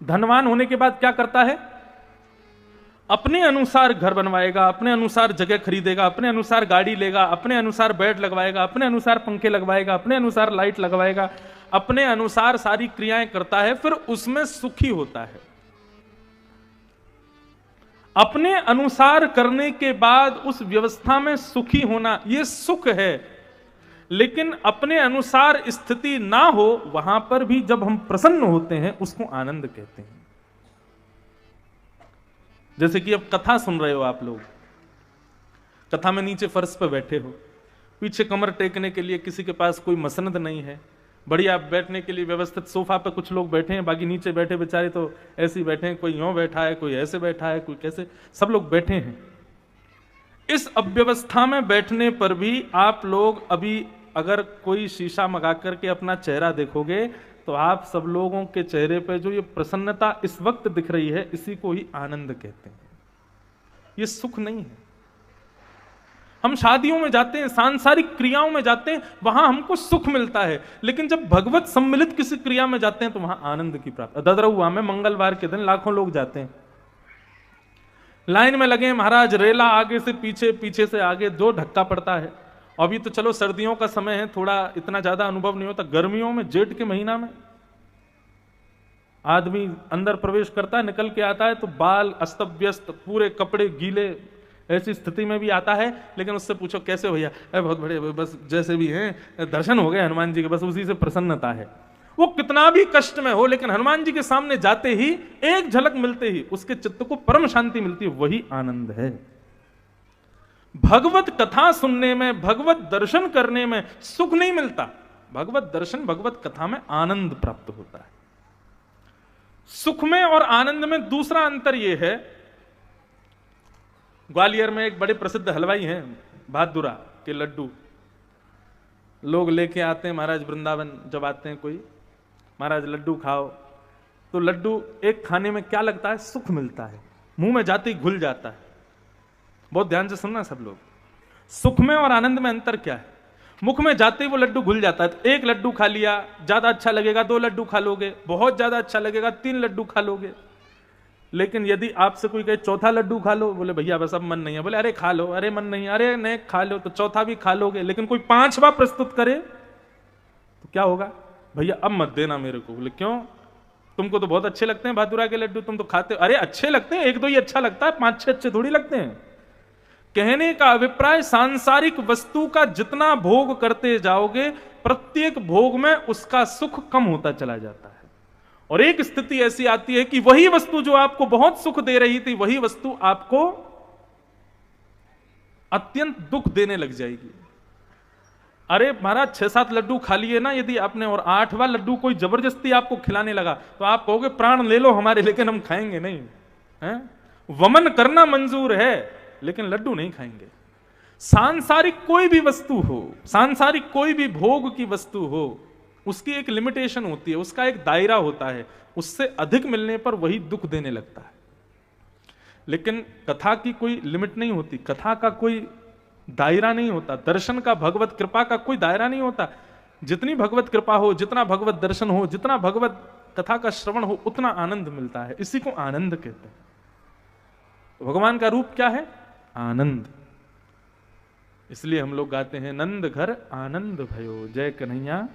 धनवान होने के बाद क्या करता है, अपने अनुसार घर बनवाएगा, अपने अनुसार जगह खरीदेगा, अपने अनुसार गाड़ी लेगा, अपने अनुसार बेड लगवाएगा, अपने अनुसार पंखे लगवाएगा, अपने अनुसार लाइट लगवाएगा, अपने अनुसार सारी क्रियाएं करता है, फिर उसमें सुखी होता है। अपने अनुसार करने के बाद उस व्यवस्था में सुखी होना यह सुख है। लेकिन अपने अनुसार स्थिति ना हो वहां पर भी जब हम प्रसन्न होते हैं उसको आनंद कहते हैं। जैसे कि अब कथा सुन रहे हो आप लोग, कथा में नीचे फर्श पर बैठे हो, पीछे कमर टेकने के लिए किसी के पास कोई मसनद नहीं है, बढ़िया बैठने के लिए व्यवस्थित सोफा पे कुछ लोग बैठे हैं, बाकी नीचे बैठे बेचारे तो ऐसे ही बैठे हैं, कोई यूं बैठा है, कोई ऐसे बैठा है, कोई कैसे, सब लोग बैठे हैं। इस अव्यवस्था में बैठने पर भी आप लोग अभी अगर कोई शीशा मंगा करके अपना चेहरा देखोगे तो आप सब लोगों के चेहरे पे जो ये प्रसन्नता इस वक्त दिख रही है, इसी को ही आनंद कहते हैं। ये सुख नहीं है। हम शादियों में जाते हैं, सांसारिक क्रियाओं में जाते हैं, वहां हमको सुख मिलता है, लेकिन जब भगवत सम्मिलित किसी क्रिया में जाते हैं तो वहां आनंद की प्राप्ति। ददरहुआ में मंगलवार के दिन लाखों लोग जाते हैं, लाइन में लगे महाराज, रेला आगे से पीछे, पीछे से आगे, जो धक्का पड़ता है। अभी तो चलो सर्दियों का समय है, थोड़ा इतना ज्यादा अनुभव नहीं होता। गर्मियों में, जेठ के महीना में आदमी अंदर प्रवेश करता है, निकल के आता है तो बाल अस्त व्यस्त, पूरे कपड़े गीले, ऐसी स्थिति में भी आता है, लेकिन उससे पूछो कैसे भैया, अरे बहुत बड़े, बस जैसे भी हैं दर्शन हो गए हनुमान जी के, बस उसी से प्रसन्नता है। वो कितना भी कष्ट में हो, लेकिन हनुमान जी के सामने जाते ही, एक झलक मिलते ही उसके चित्त को परम शांति मिलती है, वही आनंद है। भगवत कथा सुनने में, भगवत दर्शन करने में सुख नहीं मिलता, भगवत दर्शन भगवत कथा में आनंद प्राप्त होता है। सुख में और आनंद में दूसरा अंतर यह है, ग्वालियर में एक बड़े प्रसिद्ध हलवाई हैं, बहादुरा के लड्डू लोग लेके आते हैं महाराज वृंदावन, जब आते हैं कोई, महाराज लड्डू खाओ, तो लड्डू एक खाने में क्या लगता है, सुख मिलता है, मुंह में जाते ही घुल जाता है। बहुत ध्यान से सुनना सब लोग, सुख में और आनंद में अंतर क्या है। मुख में जाते ही वो लड्डू घुल जाता है, तो एक लड्डू खा लिया, ज्यादा अच्छा लगेगा 2 लड्डू खा लोगे, बहुत ज्यादा अच्छा लगेगा 3 लड्डू खा लोगे। लेकिन यदि आपसे कोई कहे चौथा लड्डू खा लो, बोले भैया बस अब मन नहीं है, बोले अरे खा लो, अरे मन नहीं, अरे नहीं खा लो, तो चौथा भी खा लोगे। लेकिन कोई 5वां प्रस्तुत करे तो क्या होगा, भैया अब मत देना मेरे को। बोले क्यों, तुमको तो बहुत अच्छे लगते हैं बहादुरा के लड्डू, तुम तो खाते हो। अरे अच्छे लगते हैं, 1-2 ही अच्छा लगता है, 5-6 अच्छे थोड़ी लगते हैं। कहने का अभिप्राय, सांसारिक वस्तु का जितना भोग करते जाओगे, प्रत्येक भोग में उसका सुख कम होता चला जाता है, और एक स्थिति ऐसी आती है कि वही वस्तु जो आपको बहुत सुख दे रही थी, वही वस्तु आपको अत्यंत दुख देने लग जाएगी। अरे महाराज 6-7 लड्डू खा लिए ना यदि आपने, और 8वां लड्डू कोई जबरदस्ती आपको खिलाने लगा, तो आप कहोगे प्राण ले लो हमारे, लेकिन हम खाएंगे नहीं, हैं? वमन करना मंजूर है, लेकिन लड्डू नहीं खाएंगे। सांसारिक कोई भी वस्तु हो, सांसारिक कोई भी भोग की वस्तु हो, उसकी एक लिमिटेशन होती है, उसका एक दायरा होता है, उससे अधिक मिलने पर वही दुख देने लगता है। लेकिन कथा की कोई लिमिट नहीं होती, कथा का कोई दायरा नहीं होता, दर्शन का, भगवत कृपा का कोई दायरा नहीं होता। जितनी भगवत कृपा हो, जितना भगवत दर्शन हो, जितना भगवत कथा का श्रवण हो, उतना आनंद मिलता है। इसी को आनंद कहते हैं। भगवान का रूप क्या है, आनंद। इसलिए हम लोग गाते हैं, नंद घर आनंद भयो, जय कन्हैया।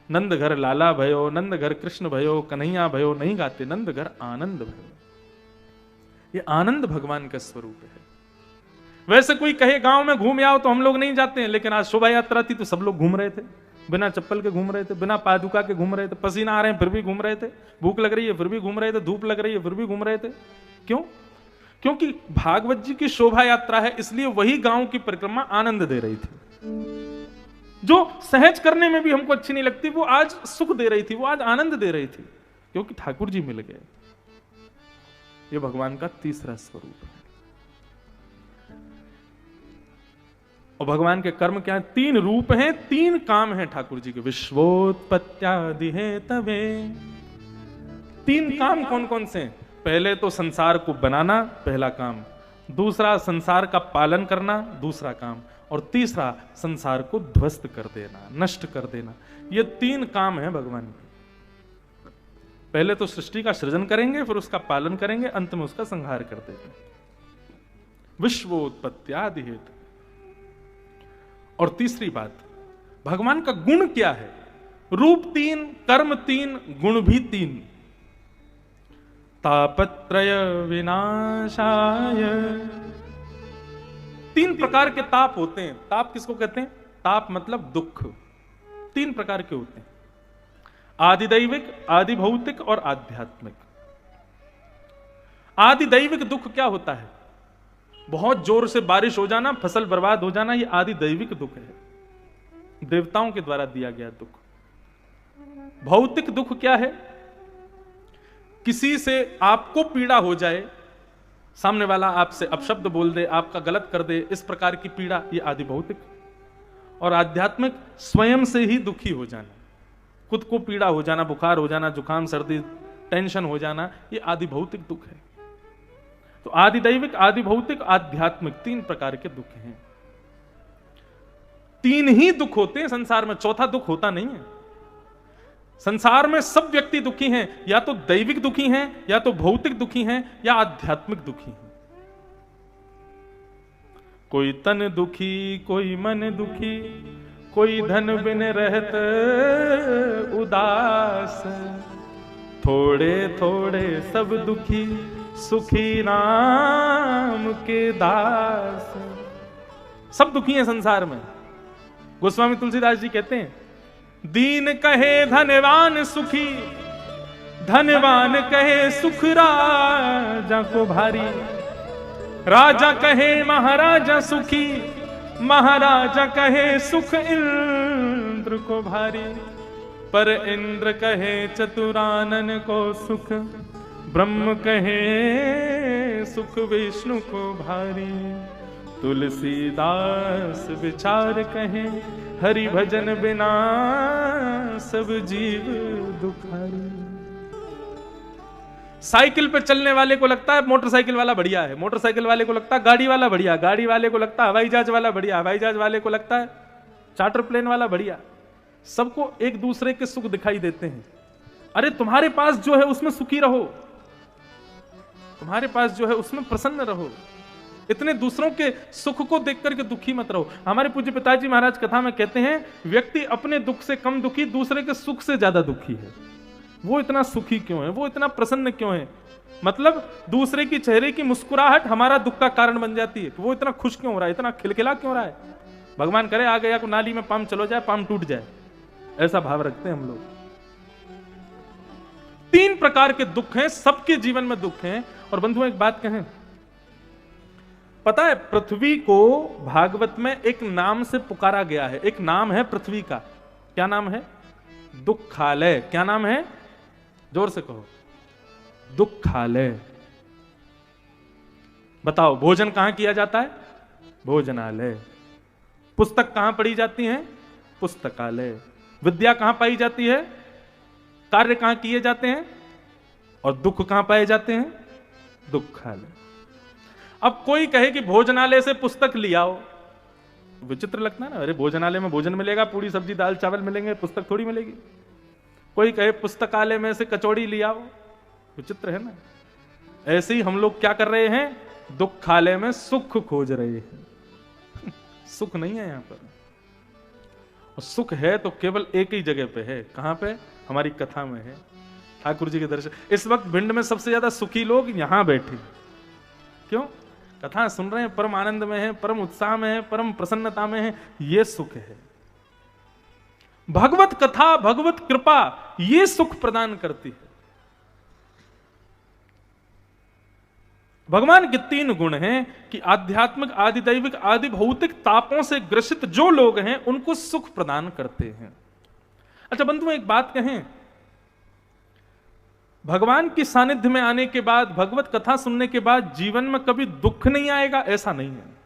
नंद घर लाला भयो, नंद घर कृष्ण भयो, कन्हैया भयो नहीं गाते, नंद घर आनंद भयो। ये आनंद भगवान का स्वरूप है। वैसे कोई कहे गांव में घूम आओ तो हम लोग नहीं जाते हैं, लेकिन आज शोभा यात्रा थी तो सब लोग घूम रहे थे, बिना चप्पल के घूम रहे थे, बिना पादुका के घूम रहे थे, पसीना आ रहे हैं फिर भी घूम रहे थे, भूख लग रही है फिर भी घूम रहे थे, धूप लग रही है फिर भी घूम रहे थे। क्यों? क्योंकि भागवत जी की शोभा यात्रा है, इसलिए वही गांव की परिक्रमा आनंद दे रही थी। जो सहज करने में भी हमको अच्छी नहीं लगती, वो आज सुख दे रही थी, वो आज आनंद दे रही थी, क्योंकि ठाकुर जी मिल गए। ये भगवान का तीसरा स्वरूप है। और भगवान के कर्म क्या है, 3 रूप हैं, 3 काम हैं ठाकुर जी के, विश्वोत्पत्त्यादि हेतवे। 3 काम कौन कौन से हैं? पहले तो संसार को बनाना, पहला काम। दूसरा संसार का पालन करना, दूसरा काम। और तीसरा संसार को ध्वस्त कर देना, नष्ट कर देना। ये 3 काम है भगवान के। पहले तो सृष्टि का सृजन करेंगे, फिर उसका पालन करेंगे, अंत में उसका संहार कर देंगे। विश्वोत्पत्त्यादि हेतु। और तीसरी बात, भगवान का गुण क्या है? रूप 3, कर्म 3, गुण भी 3। तापत्रय विनाशाय। 3 प्रकार के ताप होते हैं। ताप किसको कहते हैं? ताप मतलब दुख। 3 प्रकार के होते हैं, आदिदैविक, आदि भौतिक और आध्यात्मिक। आदिदैविक दुख क्या होता है? बहुत जोर से बारिश हो जाना, फसल बर्बाद हो जाना, यह आदिदैविक दुख है, देवताओं के द्वारा दिया गया दुख। भौतिक दुख क्या है? किसी से आपको पीड़ा हो जाए, सामने वाला आपसे अपशब्द बोल दे, आपका गलत कर दे, इस प्रकार की पीड़ा, ये आदि भौतिक। और आध्यात्मिक, स्वयं से ही दुखी हो जाना, खुद को पीड़ा हो जाना, बुखार हो जाना, जुकाम सर्दी, टेंशन हो जाना, ये आदि भौतिक दुख है। तो आदि दैविक, आदि भौतिक, आध्यात्मिक 3 प्रकार के दुख हैं। 3 ही दुख होते हैं संसार में, चौथा दुख होता नहीं है। संसार में सब व्यक्ति दुखी हैं, या तो दैविक दुखी हैं, या तो भौतिक दुखी हैं, या आध्यात्मिक दुखी हैं। कोई तन दुखी, कोई मन दुखी, कोई धन बिन रहत उदास, थोड़े थोड़े सब दुखी, सुखी नाम के दास। सब दुखी हैं संसार में। गोस्वामी तुलसीदास जी कहते हैं, दीन कहे धनवान सुखी, धनवान कहे सुख राजा को भारी। राजा कहे महाराजा सुखी, महाराजा कहे सुख इंद्र को भारी। पर इंद्र कहे चतुरानन को सुख, ब्रह्म कहे सुख विष्णु को भारी। तुलसीदास विचार कहे, हरि भजन बिना सब जीव दुखारी। साइकिल पे चलने वाले को लगता है मोटरसाइकिल वाला बढ़िया है, मोटरसाइकिल वाले को लगता है गाड़ी वाला बढ़िया, गाड़ी वाले को लगता है हवाई जहाज वाला बढ़िया, हवाई जहाज वाले को लगता है चार्टर प्लेन वाला बढ़िया। सबको एक दूसरे के सुख दिखाई देते हैं। अरे तुम्हारे पास जो है उसमें सुखी रहो, तुम्हारे पास जो है उसमें प्रसन्न रहो। इतने दूसरों के सुख को देख करके दुखी मत रहो। हमारे पूज्य पिताजी महाराज कथा में कहते हैं, व्यक्ति अपने दुख से कम दुखी, दूसरे के सुख से ज्यादा दुखी है। वो इतना सुखी क्यों है, वो इतना प्रसन्न क्यों है? मतलब दूसरे की चेहरे की मुस्कुराहट हमारा दुख का कारण बन जाती है। वो इतना खुश क्यों हो रहा है, इतना खिलखिला क्यों रहा है? भगवान करे आ गया को नाली में पाम चलो जाए, पाम टूट जाए, ऐसा भाव रखते हैं हम लोग। 3 प्रकार के दुख हैं, सबके जीवन में दुख हैं। और बंधुओं एक बात कहें, पता है पृथ्वी को भागवत में एक नाम से पुकारा गया है। एक नाम है पृथ्वी का, क्या नाम है? दुखालय। क्या नाम है? जोर से कहो, दुखालय। बताओ भोजन कहां किया जाता है? भोजनालय। पुस्तक कहां पढ़ी जाती है? पुस्तकालय। विद्या कहां पाई जाती है? कार्य कहां किए जाते हैं? और दुख कहां पाए जाते हैं? दुखालय। अब कोई कहे कि भोजनालय से पुस्तक ले आओ, विचित्र लगता है ना। अरे भोजनालय में भोजन मिलेगा, पूरी सब्जी दाल चावल मिलेंगे, पुस्तक थोड़ी मिलेगी। कोई कहे पुस्तकालय में से कचौड़ी ले आओ, विचित्र है ना। ऐसे ही हम लोग क्या कर रहे हैं? दुखालय में सुख खोज रहे हैं। सुख नहीं है यहां पर। और सुख है तो केवल एक ही जगह पे है। कहां पे? हमारी कथा में है, ठाकुर जी के दर्शन। इस वक्त भिंड में सबसे ज्यादा सुखी लोग यहां बैठे। क्यों? कथा सुन रहे हैं, परम आनंद में है, परम उत्साह में है, परम प्रसन्नता में है। ये सुख है। भगवत कथा, भगवत कृपा ये सुख प्रदान करती है। भगवान के 3 गुण हैं कि आध्यात्मिक, आदि दैविक, आदि भौतिक तापों से ग्रसित जो लोग हैं उनको सुख प्रदान करते हैं। अच्छा बंधुओं एक बात कहें, भगवान की सानिध्य में आने के बाद, भगवत कथा सुनने के बाद जीवन में कभी दुख नहीं आएगा ऐसा नहीं है।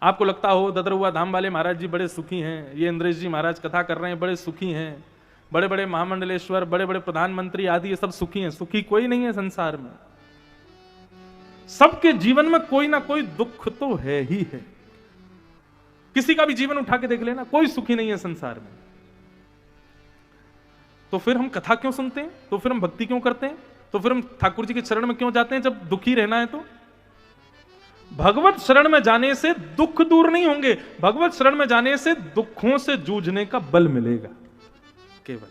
आपको लगता हो ददरुआ धाम वाले महाराज जी बड़े सुखी हैं, ये इंद्रेश जी महाराज कथा कर रहे हैं बड़े सुखी हैं, बड़े बड़े महामंडलेश्वर, बड़े बड़े प्रधानमंत्री आदि ये सब सुखी हैं। सुखी कोई नहीं है संसार में। सबके जीवन में कोई ना कोई दुख तो है ही है। किसी का भी जीवन उठा के देख लेना, कोई सुखी नहीं है संसार में। तो फिर हम कथा क्यों सुनते हैं? तो फिर हम भक्ति क्यों करते हैं? तो फिर हम ठाकुर जी के शरण में क्यों जाते हैं जब दुखी रहना है? तो भगवत शरण में जाने से दुख दूर नहीं होंगे, भगवत शरण में जाने से दुखों से जूझने का बल मिलेगा केवल।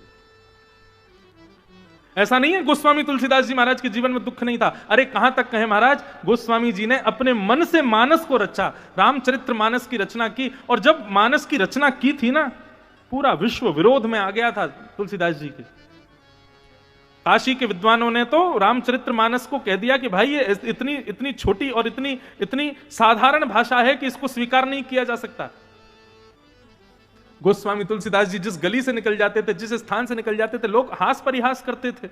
ऐसा नहीं है गोस्वामी तुलसीदास जी महाराज के जीवन में दुख नहीं था। अरे कहां तक कहे महाराज, गोस्वामी जी ने अपने मन से मानस को रचा, रामचरित्र मानस की रचना की। और जब मानस की रचना की थी ना, पूरा विश्व विरोध में आ गया था तुलसीदास जी के। काशी के विद्वानों ने तो रामचरित्र मानस को कह दिया कि भाई ये इतनी इतनी छोटी और इतनी साधारण भाषा है कि इसको स्वीकार नहीं किया जा सकता। गोस्वामी तुलसीदास जी जिस गली से निकल जाते थे, जिस स्थान से निकल जाते थे, लोग हास परिहास करते थे।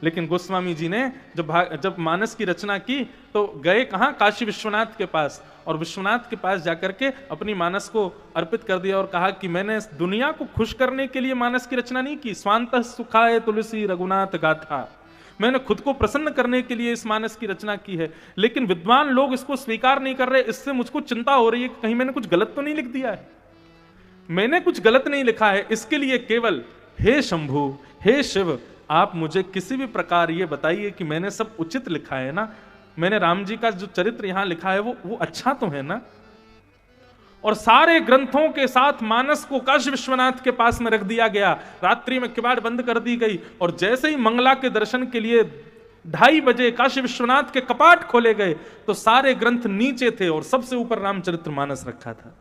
लेकिन गोस्वामी जी ने जब मानस की रचना की तो गए कहां? काशी विश्वनाथ के पास। और विश्वनाथ के पास जाकर के अपनी मानस को अर्पित कर दिया और कहा कि मैंने दुनिया को खुश करने के लिए मानस की रचना नहीं की। स्वांतः सुखाय तुलसी रघुनाथ गाथा, मैंने खुद को प्रसन्न करने के लिए इस मानस की रचना की है। लेकिन विद्वान लोग इसको स्वीकार नहीं कर रहे। इससे मुझको चिंता हो रही है कि कहीं मैंने कुछ गलत तो नहीं लिख दिया है। मैंने कुछ गलत नहीं लिखा है। इसके लिए केवल हे शंभु, हे शिव, आप मुझे किसी भी प्रकार ये बताइए कि मैंने सब उचित लिखा है ना? मैंने राम जी का जो चरित्र यहां लिखा है वो अच्छा तो है ना? और सारे ग्रंथों के साथ मानस को काशी विश्वनाथ के पास में रख दिया गया। रात्रि में किवाड़ बंद कर दी गई और जैसे ही मंगला के दर्शन के लिए 2:30 बजे काशी विश्वनाथ के कपाट खोले गए तो सारे ग्रंथ नीचे थे और सबसे ऊपर रामचरितमानस रखा था।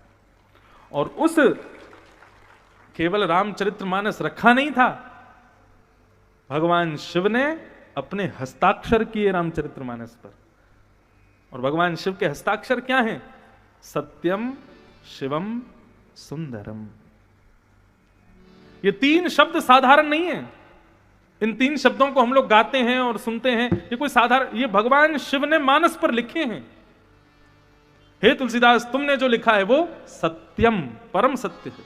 और उस केवल रामचरितमानस रखा नहीं था, भगवान शिव ने अपने हस्ताक्षर किए रामचरितमानस पर। और भगवान शिव के हस्ताक्षर क्या हैं? सत्यम शिवम सुंदरम। ये 3 शब्द साधारण नहीं है। इन 3 शब्दों को हम लोग गाते हैं और सुनते हैं, ये कोई साधारण, ये भगवान शिव ने मानस पर लिखे हैं। हे तुलसीदास, तुमने जो लिखा है वो सत्यम, परम सत्य है।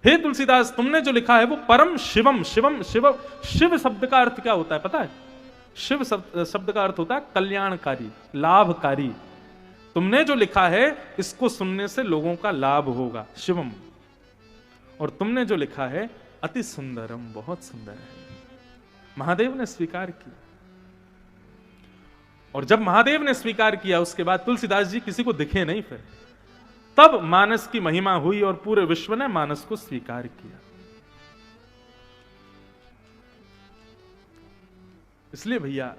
हे तुलसीदास, तुमने जो लिखा है वो परम शिवम। शिवम, शिव, शिव शब्द का अर्थ क्या होता है पता है? शिव शब्द का अर्थ होता है कल्याणकारी, लाभकारी। तुमने जो लिखा है इसको सुनने से लोगों का लाभ होगा, शिवम। और तुमने जो लिखा है अति सुंदरम, बहुत सुंदर है। महादेव ने स्वीकार किया। और जब महादेव ने स्वीकार किया उसके बाद तुलसीदास जी किसी को दिखे नहीं, फिर तब मानस की महिमा हुई और पूरे विश्व ने मानस को स्वीकार किया। इसलिए भैया,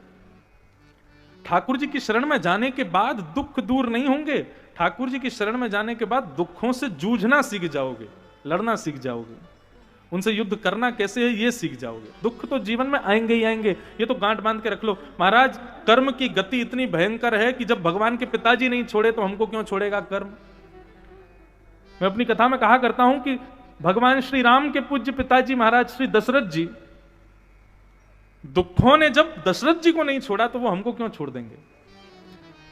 ठाकुर जी की शरण में जाने के बाद दुख दूर नहीं होंगे। ठाकुर जी की शरण में जाने के बाद दुखों से जूझना सीख जाओगे, लड़ना सीख जाओगे, उनसे युद्ध करना कैसे है ये सीख जाओगे। दुख तो जीवन में आएंगे ही आएंगे, ये तो गांठ बांध के रख लो। महाराज, कर्म की गति इतनी भयंकर है कि जब भगवान के पिताजी नहीं छोड़े तो हमको क्यों छोड़ेगा कर्म। मैं अपनी कथा में कहा करता हूं कि भगवान श्री राम के पूज्य पिताजी महाराज श्री दशरथ जी, दुखों ने जब दशरथ जी को नहीं छोड़ा तो वो हमको क्यों छोड़ देंगे।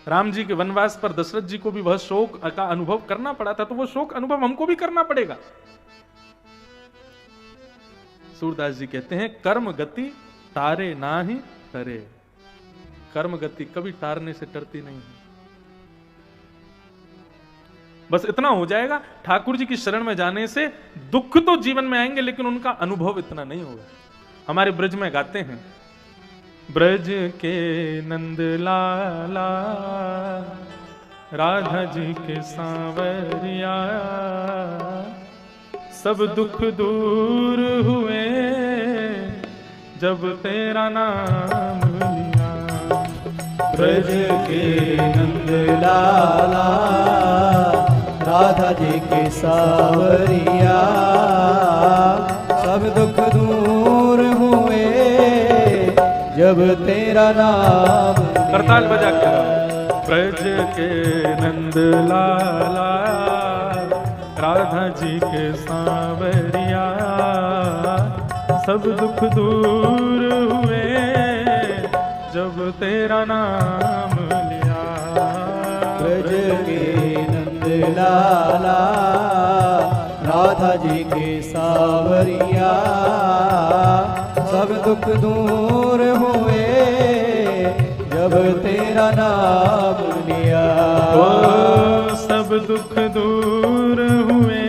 राम जी के वनवास पर दशरथ जी को भी वह शोक का अनुभव करना पड़ा था, तो वो शोक अनुभव हमको भी करना पड़ेगा। सूरदास जी कहते हैं, कर्म गति तारे ना ही टरे। कर्म गति कभी टारने से टरती नहीं है। बस इतना हो जाएगा, ठाकुर जी की शरण में जाने से दुख तो जीवन में आएंगे लेकिन उनका अनुभव इतना नहीं होगा। हमारे ब्रज में गाते हैं, ब्रज के नंद लाला राधा जी के सांवरिया, सब दुख दूर हुए जब तेरा नाम लिया। ब्रज के नंद लाला राधा जी के सांवरिया, सब दुख दूर हुए जब तेरा नाम। करताल बजा के ब्रज के नंद लाला राधा जी के सांवरिया, सब दुख दूर हुए जब तेरा नाम लिया। ब्रज के नंद लाला राधा जी के सांवरिया, सब दुख दूर हुए जब तेरा नाम लिया। ओ सब दुख दूर हुए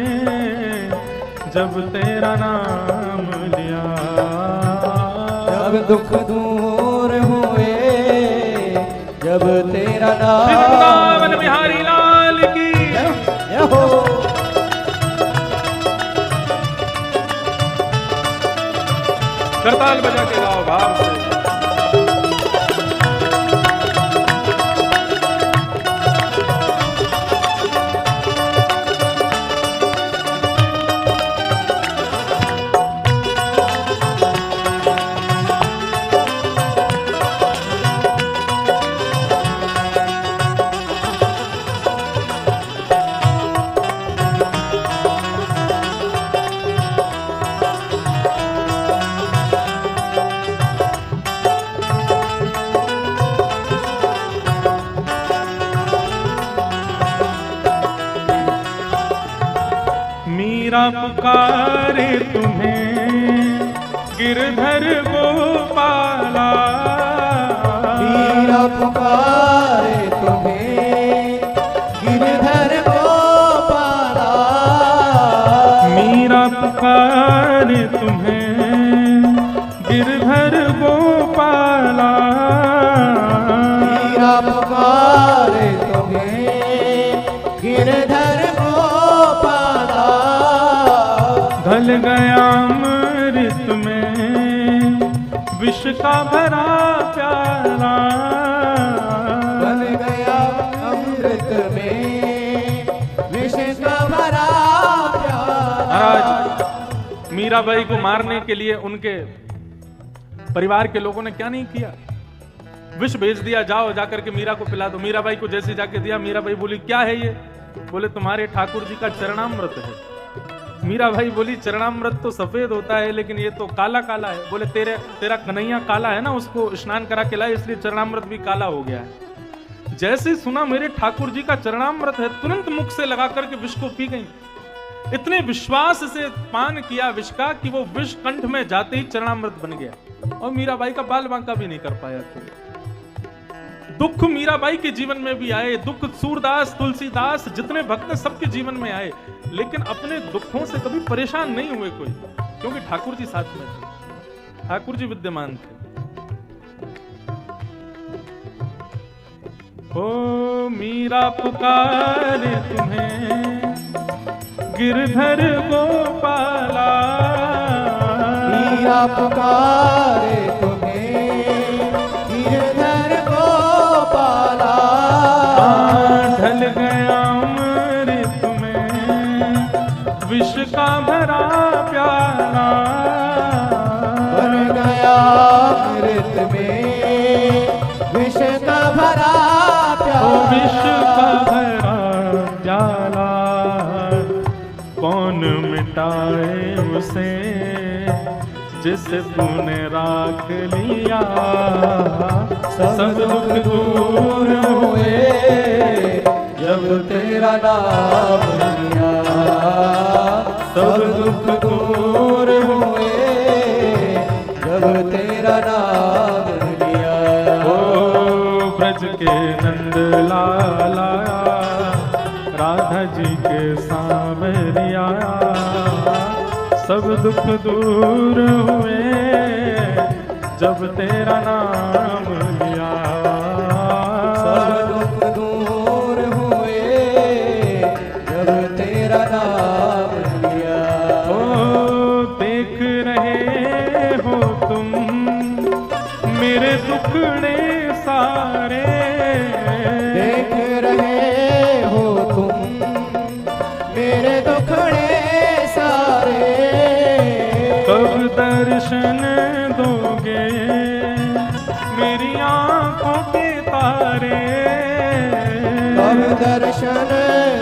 जब तेरा नाम लिया। जब दुख दूर हुए जब तेरा नाम। वृंदावन बिहारी लाल की जय हो। करताल बजा के गाओ भाव से। मीरा पुकारे तुम्हें गिरधर गोपाला। मीरा पुकारे तुम्हें गिरधर गोपाला। मीरा पुकारे तुम्हें गिरधर गोपाला। मीरा पुकारे तुम्हें गिरधर गोपाला। ढल गया अमृत में विष का भरा प्याला, बन गया अमृत में विष का भरा प्याला। महाराज मीराबाई को मारने के लिए उनके परिवार के लोगों ने क्या नहीं किया, विष भेज दिया, जाओ जाकर के मीरा को पिला दो। मीराबाई को जैसे जाके दिया, मीराबाई बोली क्या है ये? बोले तुम्हारे ठाकुर जी का चरणामृत है। मीराबाई बोली चरणामृत तो सफेद होता है, लेकिन ये तो काला काला है। बोले तेरा कन्हैया काला है ना, उसको स्नान करा के लाए, इसलिए चरणामृत भी काला हो गया है। जैसे ही सुना मेरे ठाकुर जी का चरणामृत है, तुरंत मुख से लगा करके विष को पी गई। इतने विश्वास से पान किया विष का कि वो विष कंठ में जाते ही चरणामृत बन गया, और मीराबाई का बाल बांका भी नहीं कर पाया। दुख मीराबाई के जीवन में भी आए, दुख सूरदास, तुलसीदास, जितने भक्त सबके जीवन में आए, लेकिन अपने दुखों से कभी परेशान नहीं हुए कोई, क्योंकि ठाकुर जी साथ में थे, ठाकुर जी विद्यमान थे। ओ मीरा पुकारे तुम्हें गिरधर गोपाला, मीरा पुकारे तुम्हें गिरधर गोपाला। ढल गया अमृत में विष का भरा प्याला, बन गया अमृत में विष का भरा प्याला। विष का भरा प्याला कौन मिटाए उसे, जिसे तूने राख लिया। सब दुख दूर हुए जब तेरा नाम लिया, सब दुख दूर हुए जब तेरा नाम लिया। ओ ब्रज के नंद लाला, राधा जी के सांवरिया, सब दुख दूर हुए जब तेरा नाम लिया। सब दुख दूर हुए जब तेरा नाम लिया। ओ देख रहे हो तुम मेरे दुखड़े सारे, देख रहे हो तुम मेरे दुखड़े सारे। कब दर्शन दोगे मेरी आंखों के तारे, कब दर्शन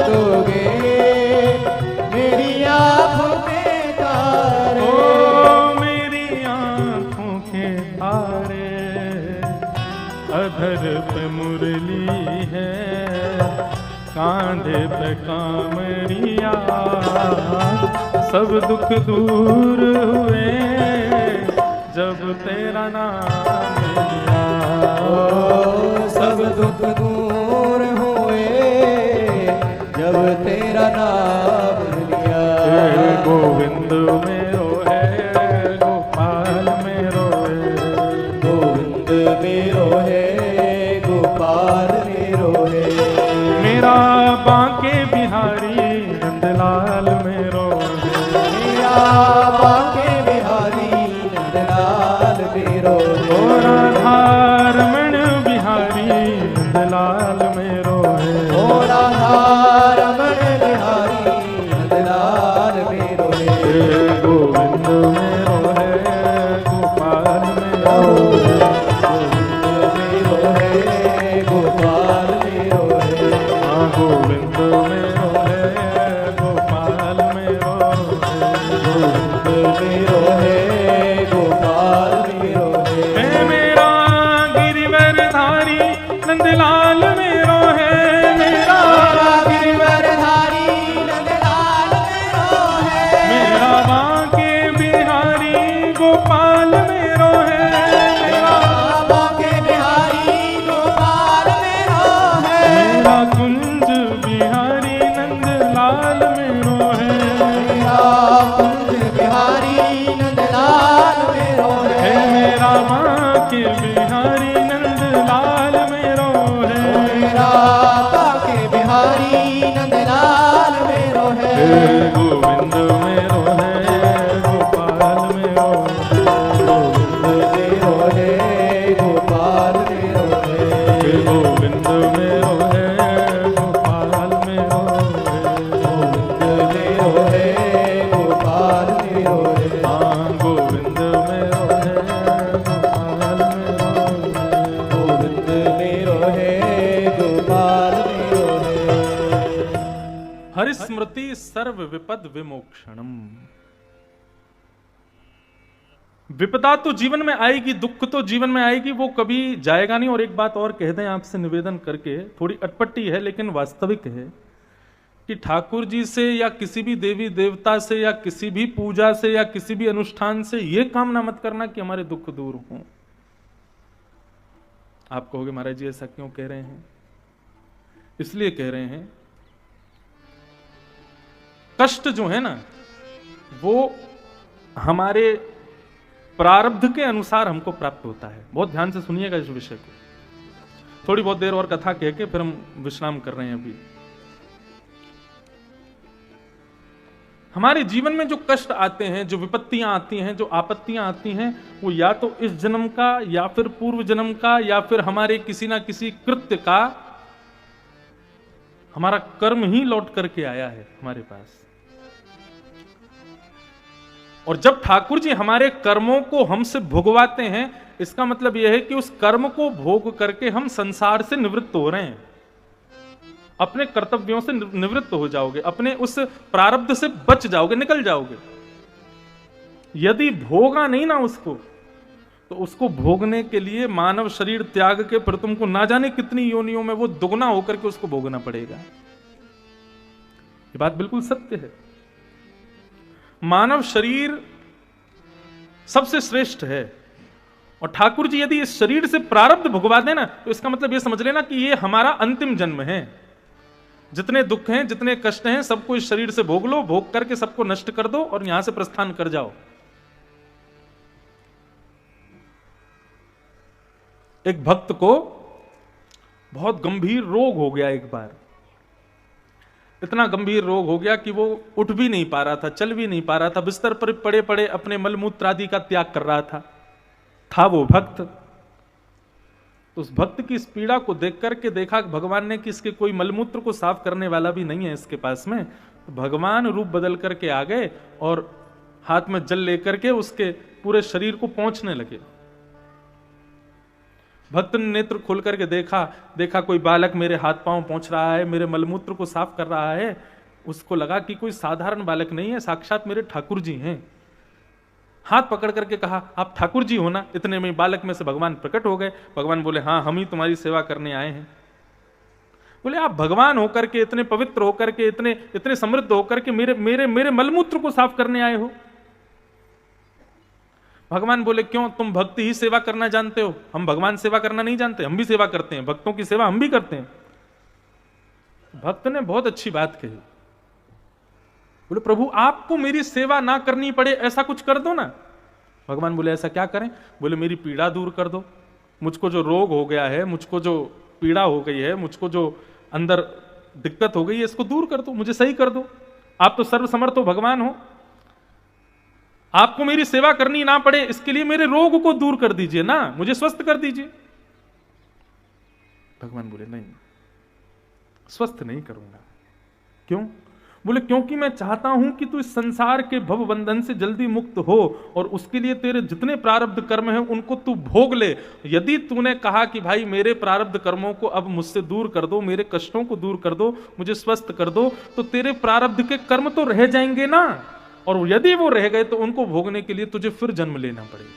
दोगे मेरी आंखों के तारे। ओ मेरी आंखों के तारे। अधर पे मुरली है, कांधे पे कामरिया, सब दुख दूर हुए जब तेरा नाम लिया। ओ सब दुख दूर हुए जब तेरा नाम लिया। गोविंद मेरो है, गोपाल मेरो है, गोविंद मेरो है, गोपाल मेरो है। मेरा बांके बिहारी नंदलाल मेरो है, मेरा बांके बिहारी नंदलाल मेरो है। ओ राधारमण बिहारी नंदलाल मेरो है, ओ राधारमण बिहारी नंदलाल मेरो है। गोविंद मेरो है, गोपाल मेरो है, गोविंद मेरो है, गोपाल मेरो है। हाँ गोविंद मेरो है, गोपाल मेरो है। हरिस्मृति सर्व विपद विमोक्षणम। विपदा तो जीवन में आएगी, दुख तो जीवन में आएगी, वो कभी जाएगा नहीं। और एक बात और कह दें आपसे निवेदन करके, थोड़ी अटपटी है लेकिन वास्तविक है, कि ठाकुर जी से या किसी भी देवी देवता से या किसी भी पूजा से या किसी भी अनुष्ठान से ये कामना मत करना कि हमारे दुख दूर हों। आप कहोगे महाराज जी ऐसा क्यों कह रहे हैं? इसलिए कह रहे हैं, कष्ट जो है ना वो हमारे प्रारब्ध के अनुसार हमको प्राप्त होता है। बहुत ध्यान से सुनिएगा इस विषय को। थोड़ी बहुत देर और कथा कह के फिर हम विश्राम कर रहे हैं। अभी हमारे जीवन में जो कष्ट आते हैं, जो विपत्तियां आती हैं, जो आपत्तियां आती हैं, वो या तो इस जन्म का या फिर पूर्व जन्म का या फिर हमारे किसी ना किसी कृत्य का, हमारा कर्म ही लौट करके आया है हमारे पास। और जब ठाकुर जी हमारे कर्मों को हमसे भोगवाते हैं, इसका मतलब यह है कि उस कर्म को भोग करके हम संसार से निवृत्त हो रहे हैं, अपने कर्तव्यों से निवृत्त हो जाओगे, अपने उस प्रारब्ध से बच जाओगे, निकल जाओगे। यदि भोगा नहीं ना उसको, तो उसको भोगने के लिए मानव शरीर त्याग के फिर तुमको ना जाने कितनी योनियों में वो दुगना होकर के उसको भोगना पड़ेगा। ये बात बिल्कुल सत्य है। मानव शरीर सबसे श्रेष्ठ है, और ठाकुर जी यदि इस शरीर से प्रारब्ध भुगवा देना, तो इसका मतलब यह समझ लेना कि ये हमारा अंतिम जन्म है। जितने दुख हैं, जितने कष्ट हैं, सबको इस शरीर से भोग लो, भोग करके सबको नष्ट कर दो और यहां से प्रस्थान कर जाओ। एक भक्त को बहुत गंभीर रोग हो गया एक बार। इतना गंभीर रोग हो गया कि वो उठ भी नहीं पा रहा था, चल भी नहीं पा रहा था, बिस्तर पर पड़े पड़े अपने मलमूत्र आदि का त्याग कर रहा था वो भक्त। तो उस भक्त की इस पीड़ा को देख करके देखा भगवान ने कि इसके कोई मलमूत्र को साफ करने वाला भी नहीं है इसके पास में। तो भगवान रूप बदल करके आ गए और हाथ में जल लेकर के उसके पूरे शरीर को पोंछने लगे। भक्त ने नेत्र खोल करके देखा कोई बालक मेरे हाथ पांव पोंछ रहा है, मेरे मलमूत्र को साफ कर रहा है। उसको लगा कि कोई साधारण बालक नहीं है, साक्षात मेरे ठाकुर जी हैं। हाथ पकड़ करके कहा, आप ठाकुर जी हो ना? इतने में बालक में से भगवान प्रकट हो गए। भगवान बोले, हाँ हम ही तुम्हारी सेवा करने आए हैं। बोले, आप भगवान होकर के, इतने पवित्र होकर के, इतने समृद्ध होकर के मेरे मेरे मेरे मलमूत्र को साफ करने आए हो? भगवान बोले, क्यों, तुम भक्ति ही सेवा करना जानते हो, हम भगवान सेवा करना नहीं जानते? हम भी सेवा करते हैं, भक्तों की सेवा हम भी करते हैं। भक्त ने बहुत अच्छी बात कही। बोले, प्रभु आपको मेरी सेवा ना करनी पड़े ऐसा कुछ कर दो ना। भगवान बोले, ऐसा क्या करें? बोले, मेरी पीड़ा दूर कर दो। मुझको जो रोग हो गया है, मुझको जो पीड़ा हो गई है, मुझको जो अंदर दिक्कत हो गई है, इसको दूर कर दो, मुझे सही कर दो। आप तो सर्वसमर्थ हो, भगवान हो, आपको मेरी सेवा करनी ना पड़े इसके लिए मेरे रोग को दूर कर दीजिए ना, मुझे स्वस्थ कर दीजिए। भगवान बोले, नहीं, स्वस्थ नहीं करूंगा। क्यों? बोले, क्योंकि मैं चाहता हूं कि तू इस संसार के भव बंधन से जल्दी मुक्त हो, और उसके लिए तेरे जितने प्रारब्ध कर्म हैं उनको तू भोग ले। यदि तूने कहा कि भाई मेरे प्रारब्ध कर्मों को अब मुझसे दूर कर दो, मेरे कष्टों को दूर कर दो, मुझे स्वस्थ कर दो, तो तेरे प्रारब्ध के कर्म तो रह जाएंगे ना, और यदि वो रह गए तो उनको भोगने के लिए तुझे फिर जन्म लेना पड़ेगा।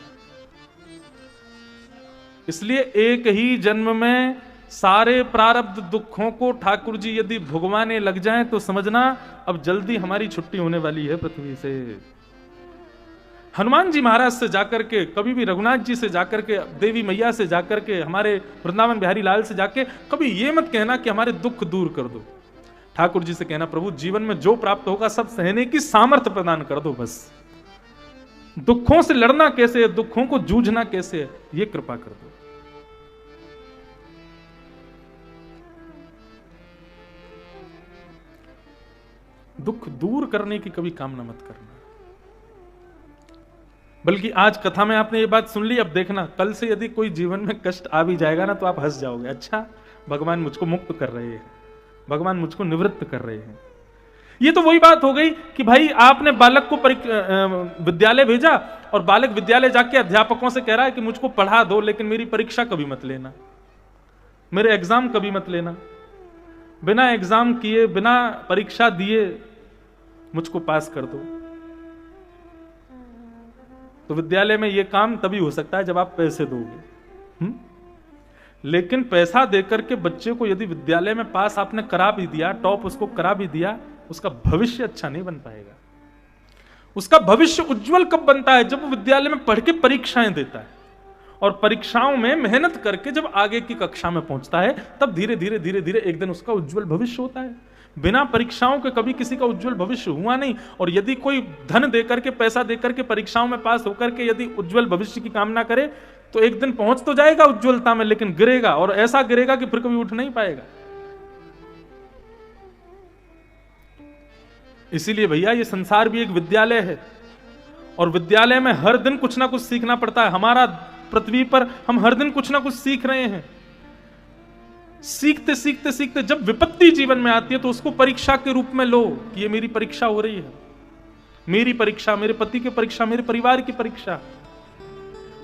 इसलिए एक ही जन्म में सारे प्रारब्ध दुखों को ठाकुर जी यदि भुगवाने लग जाएं तो समझना अब जल्दी हमारी छुट्टी होने वाली है पृथ्वी से। हनुमान जी महाराज से जाकर के, कभी भी रघुनाथ जी से जाकर के, देवी मैया से जाकर के, हमारे वृंदावन बिहारी लाल से जाके कभी ये मत कहना कि हमारे दुख दूर कर दो। ठाकुर जी से कहना, प्रभु जीवन में जो प्राप्त होगा सब सहने की सामर्थ्य प्रदान कर दो। बस दुखों से लड़ना कैसे है, दुखों को जूझना कैसे है, ये कृपा कर दो। दुख दूर करने की कभी कामना मत करना। बल्कि आज कथा में आपने ये बात सुन ली, अब देखना कल से यदि कोई जीवन में कष्ट आ भी जाएगा ना तो आप हंस जाओगे, अच्छा भगवान मुझको मुक्त कर रहे हैं, भगवान मुझको निवृत्त कर रहे हैं। ये तो वही बात हो गई कि भाई आपने बालक को विद्यालय भेजा, और बालक विद्यालय जाके अध्यापकों से कह रहा है कि मुझको पढ़ा दो, लेकिन मेरी परीक्षा कभी मत लेना, मेरे एग्जाम कभी मत लेना। बिना एग्जाम किए, बिना परीक्षा दिए मुझको पास कर दो। तो विद्यालय में यह काम तभी हो सकता है जब आप पैसे दोगे। लेकिन पैसा देकर के बच्चे को यदि विद्यालय में पास आपने करा भी दिया, टॉप उसको करा भी दिया, उसका भविष्य अच्छा नहीं बन पाएगा। उसका भविष्य उज्जवल कब बनता है? जब वो विद्यालय में पढ़ के परीक्षाएं देता है और परीक्षाओं में मेहनत करके जब आगे की कक्षा में पहुंचता है, तब धीरे धीरे धीरे धीरे एक दिन उसका उज्जवल भविष्य होता है। बिना परीक्षाओं के कभी किसी का उज्जवल भविष्य हुआ नहीं। और यदि कोई धन देकर के, पैसा देकर के परीक्षाओं में पास होकर के यदि उज्जवल भविष्य की कामना करे, तो एक दिन पहुंच तो जाएगा उज्जवलता में, लेकिन गिरेगा, और ऐसा गिरेगा कि फिर कभी उठ नहीं पाएगा। इसीलिए भैया ये संसार भी एक विद्यालय है, और विद्यालय में हर दिन कुछ ना कुछ सीखना पड़ता है। हमारा पृथ्वी पर हम हर दिन कुछ ना कुछ सीख रहे हैं। सीखते सीखते सीखते जब विपत्ति जीवन में आती है तो उसको परीक्षा के रूप में लो कि ये मेरी परीक्षा हो रही है, मेरी परीक्षा, मेरे पति की परीक्षा, मेरे परिवार की परीक्षा।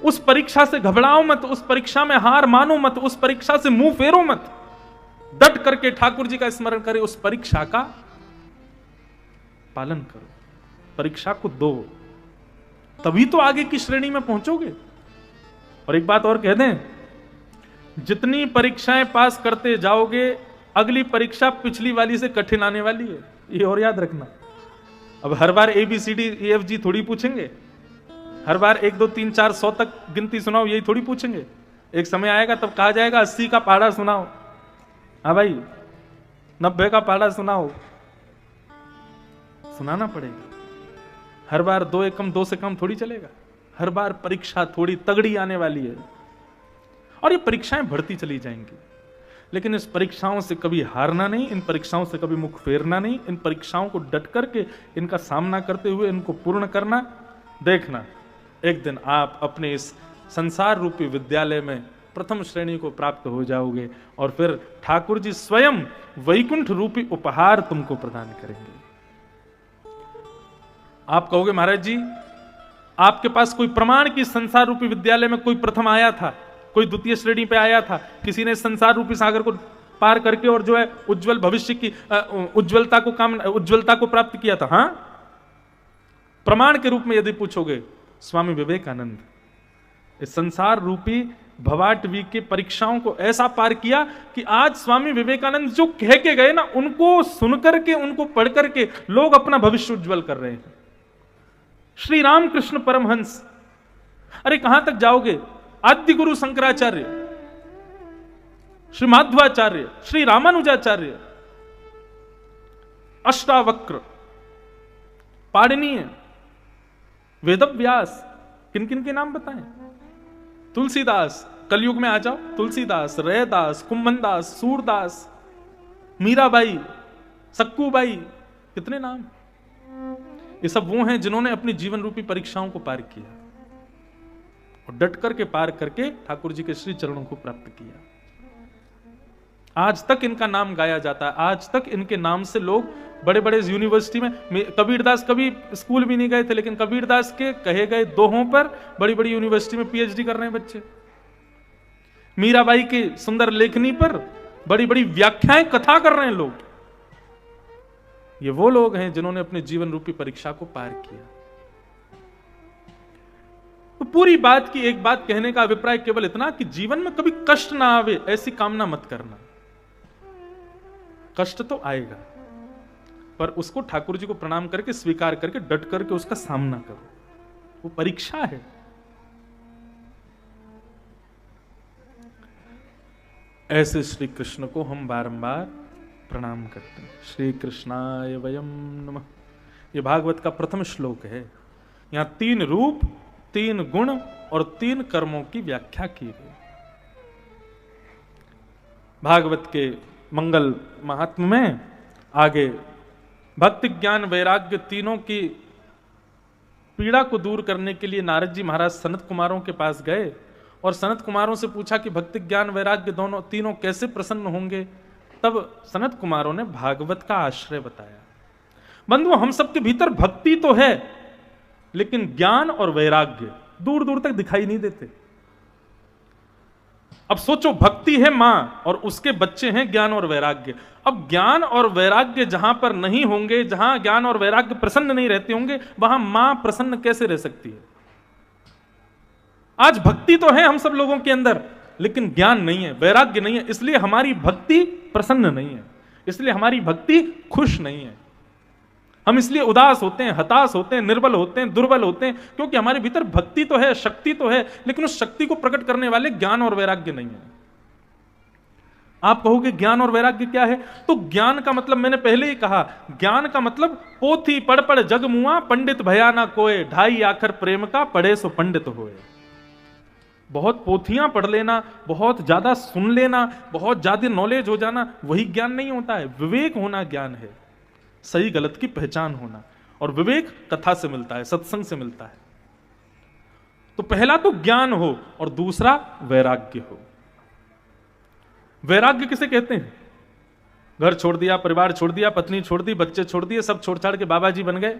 उस परीक्षा से घबराओ मत, उस परीक्षा में हार मानो मत, उस परीक्षा से मुंह फेरो मत। डट करके ठाकुर जी का स्मरण करे, उस परीक्षा का पालन करो, परीक्षा को दो, तभी तो आगे की श्रेणी में पहुंचोगे। और एक बात और कह दें, जितनी परीक्षाएं पास करते जाओगे, अगली परीक्षा पिछली वाली से कठिन आने वाली है, ये और याद रखना। अब हर बार ABCD-EFG थोड़ी पूछेंगे, हर बार 1 2 3 4 100 तक गिनती सुनाओ, यही थोड़ी पूछेंगे। एक समय आएगा तब कहा जाएगा 80 का पहाड़ा सुनाओ, हाँ भाई 90 का पहाड़ा सुनाओ, सुनाना पड़ेगा। हर बार 2 एकम 2 से कम थोड़ी चलेगा। हर बार परीक्षा थोड़ी तगड़ी आने वाली है, और ये परीक्षाएं बढ़ती चली जाएंगी। लेकिन इस परीक्षाओं से कभी हारना नहीं, इन परीक्षाओं से कभी मुख फेरना नहीं, इन परीक्षाओं को डट करके इनका सामना करते हुए इनको पूर्ण करना। देखना एक दिन आप अपने इस संसार रूपी विद्यालय में प्रथम श्रेणी को प्राप्त हो जाओगे, और फिर ठाकुर जी स्वयं वैकुंठ रूपी उपहार तुमको प्रदान करेंगे। आप कहोगे महाराज जी आपके पास कोई प्रमाण कि संसार रूपी विद्यालय में कोई प्रथम आया था, कोई द्वितीय श्रेणी पे आया था, किसी ने संसार रूपी सागर को पार करके और जो है उज्जवल भविष्य की उज्जवलता को प्राप्त किया था? हाँ, प्रमाण के रूप में यदि पूछोगे, स्वामी विवेकानंद इस संसार रूपी भवाटवी के परीक्षाओं को ऐसा पार किया कि आज स्वामी विवेकानंद जो कह के गए ना, उनको सुनकर के, उनको पढ़ करके लोग अपना भविष्य उज्जवल कर रहे हैं। श्री रामकृष्ण परमहंस, अरे कहां तक जाओगे? आद्य गुरु शंकराचार्य, श्री माध्वाचार्य, श्री रामानुजाचार्य, अष्टावक्र, पाणिनीय, वेदव्यास, किन किन के नाम बताएं? तुलसीदास, कलयुग में आ जाओ, तुलसीदास, रैदास, कुंभनदास, सूरदास, मीराबाई, सक्कूबाई, कितने नाम। ये सब वो हैं जिन्होंने अपनी जीवन रूपी परीक्षाओं को पार किया और डट करके पार करके ठाकुर जी के श्री चरणों को प्राप्त किया। आज तक इनका नाम गाया जाता है, आज तक इनके नाम से लोग बड़े बड़े यूनिवर्सिटी में, कबीरदास कभी स्कूल भी नहीं गए थे, लेकिन कबीरदास के कहे गए दोहों पर बड़ी बड़ी यूनिवर्सिटी में PhD कर रहे हैं बच्चे। मीराबाई की सुंदर लेखनी पर बड़ी बड़ी व्याख्याएं, कथा कर रहे हैं लोग। ये वो लोग हैं जिन्होंने अपने जीवन रूपी परीक्षा को पार किया। तो पूरी बात की एक बात कहने का अभिप्राय केवल इतना कि जीवन में कभी कष्ट ना आवे ऐसी कामना मत करना। कष्ट तो आएगा, पर उसको ठाकुर जी को प्रणाम करके, स्वीकार करके, डट करके उसका सामना करो। वो परीक्षा है। ऐसे श्री कृष्ण को हम बारंबार प्रणाम करते हैं। श्री कृष्णाय वयम नमः। यह भागवत का प्रथम श्लोक है। यहां 3 रूप, 3 गुण और 3 कर्मों की व्याख्या की गई। भागवत के मंगल महात्म्य में आगे भक्ति, ज्ञान, वैराग्य तीनों की पीड़ा को दूर करने के लिए नारद जी महाराज सनत कुमारों के पास गए और सनत कुमारों से पूछा कि भक्ति, ज्ञान, वैराग्य दोनों तीनों कैसे प्रसन्न होंगे। तब सनत कुमारों ने भागवत का आश्रय बताया। बंधु, हम सबके भीतर भक्ति तो है, लेकिन ज्ञान और वैराग्य दूर दूर तक दिखाई नहीं देते। अब सोचो, भक्ति है मां और उसके बच्चे हैं ज्ञान और वैराग्य। अब ज्ञान और वैराग्य जहां पर नहीं होंगे, जहां ज्ञान और वैराग्य प्रसन्न नहीं रहते होंगे, वहां मां प्रसन्न कैसे रह सकती है? आज भक्ति तो है हम सब लोगों के अंदर, लेकिन ज्ञान नहीं है, वैराग्य नहीं है, इसलिए हमारी भक्ति प्रसन्न नहीं है, इसलिए हमारी भक्ति खुश नहीं है। हम इसलिए उदास होते हैं, हताश होते हैं, निर्बल होते हैं, दुर्बल होते हैं, क्योंकि हमारे भीतर भक्ति तो है, शक्ति तो है, लेकिन उस शक्ति को प्रकट करने वाले ज्ञान और वैराग्य नहीं है। आप कहोगे ज्ञान और वैराग्य क्या है? तो ज्ञान का मतलब मैंने पहले ही कहा, ज्ञान का मतलब पोथी पढ़ पढ़ जग मुआ, पंडित भया ना कोय, ढाई आखर प्रेम का पढ़े सो पंडित होए। बहुत पोथियां पढ़ लेना, बहुत ज्यादा सुन लेना, बहुत ज्यादा नॉलेज हो जाना, वही ज्ञान नहीं होता है। विवेक होना ज्ञान है, सही गलत की पहचान होना, और विवेक कथा से मिलता है, सत्संग से मिलता है। तो पहला तो ज्ञान हो और दूसरा वैराग्य हो। वैराग्य किसे कहते हैं? घर छोड़ दिया, परिवार छोड़ दिया, पत्नी छोड़ दी, बच्चे छोड़ दिए, सब छोड़ छाड़ के बाबा जी बन गए।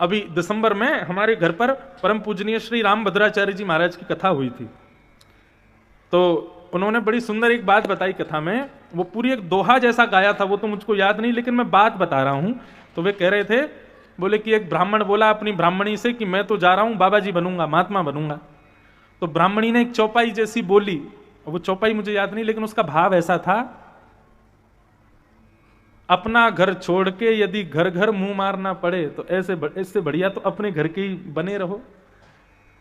अभी दिसंबर में हमारे घर पर परम पूजनीय श्री राम भद्राचार्य जी महाराज की कथा हुई थी। तो उन्होंने बड़ी सुंदर एक बात बताई कथा में, वो पूरी एक दोहा जैसा गाया था, वो तो मुझको याद नहीं, लेकिन मैं बात बता रहा हूं। तो वे कह रहे थे, बोले कि एक ब्राह्मण बोला अपनी ब्राह्मणी से कि मैं तो जा रहा हूं बाबा जी बनूंगा, महात्मा बनूंगा। तो ब्राह्मणी ने एक चौपाई जैसी बोली, वो चौपाई मुझे याद नहीं, लेकिन उसका भाव ऐसा था, अपना घर छोड़ के यदि घर घर मुंह मारना पड़े तो ऐसे बढ़िया तो अपने घर के ही बने रहो।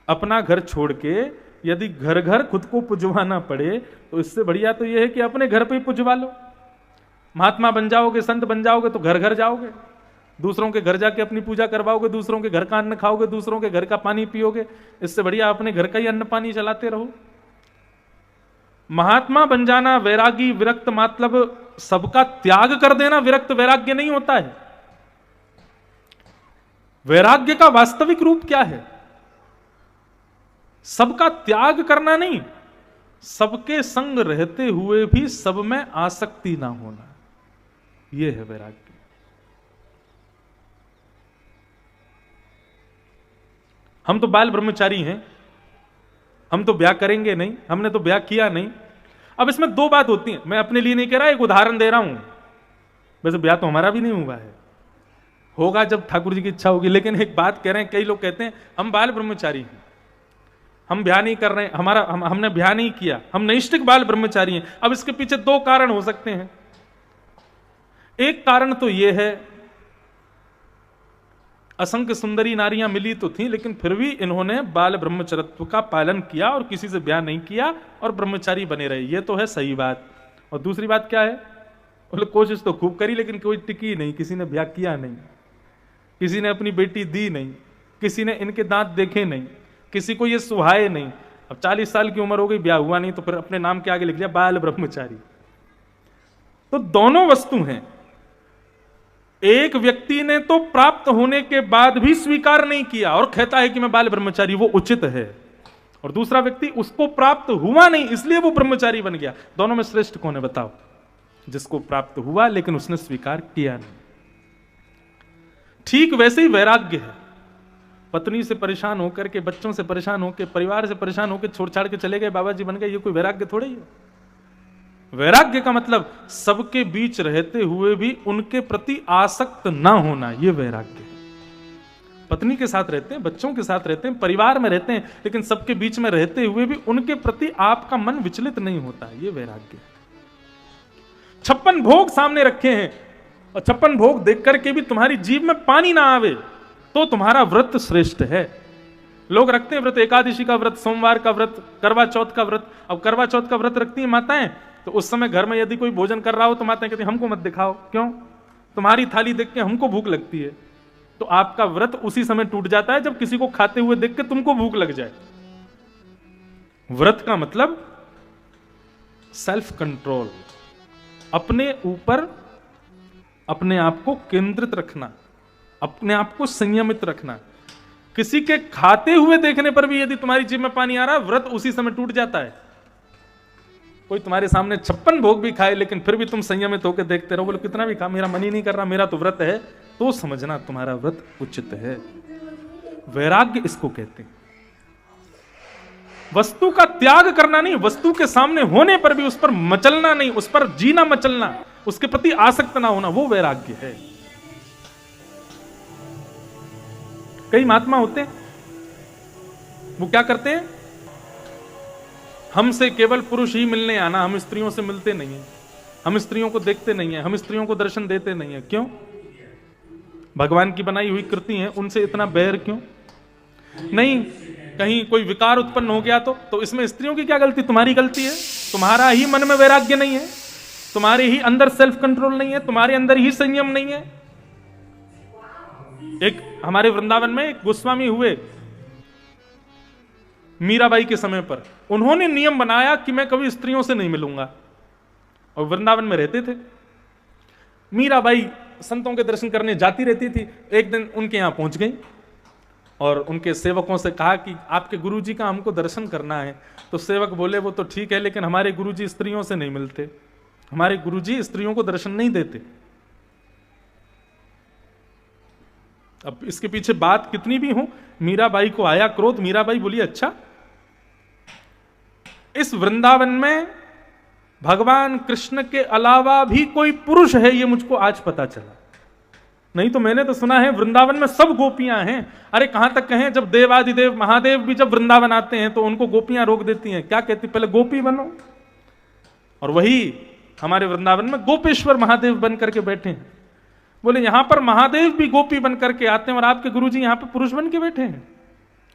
अपना घर छोड़ के यदि घर घर खुद को पुजवाना पड़े तो इससे बढ़िया तो यह है कि अपने घर पे ही पुजवा लो। महात्मा बन जाओगे, संत बन जाओगे तो घर घर जाओगे, दूसरों के घर जाके अपनी पूजा करवाओगे, दूसरों के घर का अन्न खाओगे, दूसरों के घर का पानी पियोगे। इससे बढ़िया अपने घर का ही अन्न पानी चलाते रहो। महात्मा बन जाना, वैरागी, विरक्त मतलब सबका त्याग कर देना, विरक्त वैराग्य नहीं होता है। वैराग्य का वास्तविक रूप क्या है? सबका त्याग करना नहीं, सबके संग रहते हुए भी सब में आसक्ति ना होना, यह है वैराग्य। हम तो बाल ब्रह्मचारी हैं, हम तो ब्याह करेंगे नहीं, हमने तो ब्याह किया नहीं। अब इसमें दो बात होती है, मैं अपने लिए नहीं कह रहा, एक उदाहरण दे रहा हूं। वैसे ब्याह तो हमारा भी नहीं हुआ है, होगा जब ठाकुर जी की इच्छा होगी। लेकिन एक बात कह रहे हैं, कई लोग कहते हैं हम बाल ब्रह्मचारी हैं, हम ब्याह नहीं कर रहे हैं, हमने ब्याह नहीं किया, हम नैष्ठिक बाल ब्रह्मचारी हैं। अब इसके पीछे दो कारण हो सकते हैं। एक कारण तो यह है, असंख्य सुंदरी नारियां मिली तो थी, लेकिन फिर भी इन्होंने बाल ब्रह्मचर्य का पालन किया और किसी से ब्याह नहीं किया और ब्रह्मचारी बने रहे, ये तो है सही बात। और दूसरी बात क्या है, बोले कोशिश तो खूब करी लेकिन कोई टिकी नहीं, किसी ने ब्याह किया नहीं, किसी ने अपनी बेटी दी नहीं, किसी ने इनके दांत देखे नहीं, किसी को ये सुहाए नहीं। अब 40 साल की उम्र हो गई, ब्याह हुआ नहीं, तो फिर अपने नाम के आगे लिख लिया बाल ब्रह्मचारी। तो दोनों वस्तु हैं। एक व्यक्ति ने तो प्राप्त होने के बाद भी स्वीकार नहीं किया और कहता है कि मैं बाल ब्रह्मचारी, वो उचित है। और दूसरा व्यक्ति उसको प्राप्त हुआ नहीं इसलिए वो ब्रह्मचारी बन गया। दोनों में श्रेष्ठ कौन है बताओ? जिसको प्राप्त हुआ लेकिन उसने स्वीकार किया नहीं। ठीक वैसे ही वैराग्य है। पत्नी से परेशान होकर के, बच्चों से परेशान होकर, परिवार से परेशान होकर छोड़ छाड़ के चले गए, बाबा जी बन गए, ये कोई वैराग्य थोड़ा ही है। वैराग्य का मतलब सबके बीच रहते हुए भी उनके प्रति आसक्त ना होना, यह वैराग्य है। पत्नी के साथ रहते हैं, बच्चों के साथ रहते हैं, परिवार में रहते हैं, लेकिन सबके बीच में रहते हुए भी उनके प्रति आपका मन विचलित नहीं होता, यह वैराग्य है। 56 भोग सामने रखे हैं और 56 भोग देख करके भी तुम्हारी जीभ में पानी ना आवे तो तुम्हारा व्रत श्रेष्ठ है। लोग रखते हैं व्रत, एकादशी का व्रत, सोमवार का व्रत, करवा चौथ का व्रत। अब करवा चौथ का व्रत रखती हैं माताएं, तो उस समय घर में यदि कोई भोजन कर रहा हो तो माताएं कहती हैं हमको मत दिखाओ। क्यों? तुम्हारी थाली देख के हमको भूख लगती है। तो आपका व्रत उसी समय टूट जाता है जब किसी को खाते हुए देख के तुमको भूख लग जाए। व्रत का मतलब सेल्फ कंट्रोल, अपने ऊपर अपने आप को केंद्रित रखना, अपने आप को संयमित रखना। किसी के खाते हुए देखने पर भी यदि तुम्हारी जीभ में पानी आ रहा है, व्रत उसी समय टूट जाता है। कोई तुम्हारे सामने 56 भोग भी खाए लेकिन फिर भी तुम संयमित होकर देखते रहो, बोले कितना भी खा, मेरा मन ही नहीं कर रहा, मेरा तो व्रत है, तो समझना तुम्हारा व्रत उचित है। वैराग्य इसको कहते हैं। वस्तु का त्याग करना नहीं, वस्तु के सामने होने पर भी उस पर मचलना नहीं, उस पर जीना मचलना, उसके प्रति आसक्त ना होना, वो वैराग्य है। कई महात्मा होते हैं, वो क्या करते हैं, हमसे केवल पुरुष ही मिलने आना, हम स्त्रियों से मिलते नहीं है, हम स्त्रियों को देखते नहीं है, हम स्त्रियों को दर्शन देते नहीं है। क्यों? भगवान की बनाई हुई कृति है, उनसे इतना बैर क्यों? नहीं, कहीं कोई विकार उत्पन्न हो गया तो इसमें स्त्रियों की क्या गलती? तुम्हारी गलती है। तुम्हारा ही मन में वैराग्य नहीं है, तुम्हारे ही अंदर सेल्फ कंट्रोल नहीं है, तुम्हारे अंदर ही संयम नहीं है। एक हमारे वृंदावन में एक गोस्वामी हुए मीराबाई के समय पर, उन्होंने नियम बनाया कि मैं कभी स्त्रियों से नहीं मिलूंगा, और वृंदावन में रहते थे। मीराबाई संतों के दर्शन करने जाती रहती थी। एक दिन उनके यहां पहुंच गई और उनके सेवकों से कहा कि आपके गुरुजी का हमको दर्शन करना है। तो सेवक बोले वो तो ठीक है, लेकिन हमारे गुरुजी स्त्रियों से नहीं मिलते, हमारे गुरुजी स्त्रियों को दर्शन नहीं देते। अब इसके पीछे बात कितनी भी हो, मीराबाई को आया क्रोध। मीराबाई बोली अच्छा, इस वृंदावन में भगवान कृष्ण के अलावा भी कोई पुरुष है, ये मुझको आज पता चला। नहीं तो मैंने तो सुना है वृंदावन में सब गोपियां हैं। अरे कहां तक कहें, जब देवादिदेव महादेव भी जब वृंदावन आते हैं तो उनको गोपियां रोक देती हैं। क्या कहती, पहले गोपी बनो। और वही हमारे वृंदावन में गोपेश्वर महादेव बन करके बैठे हैं। बोले यहां पर महादेव भी गोपी बन करके आते हैं और आपके गुरुजी यहां पर पुरुष बन के बैठे हैं।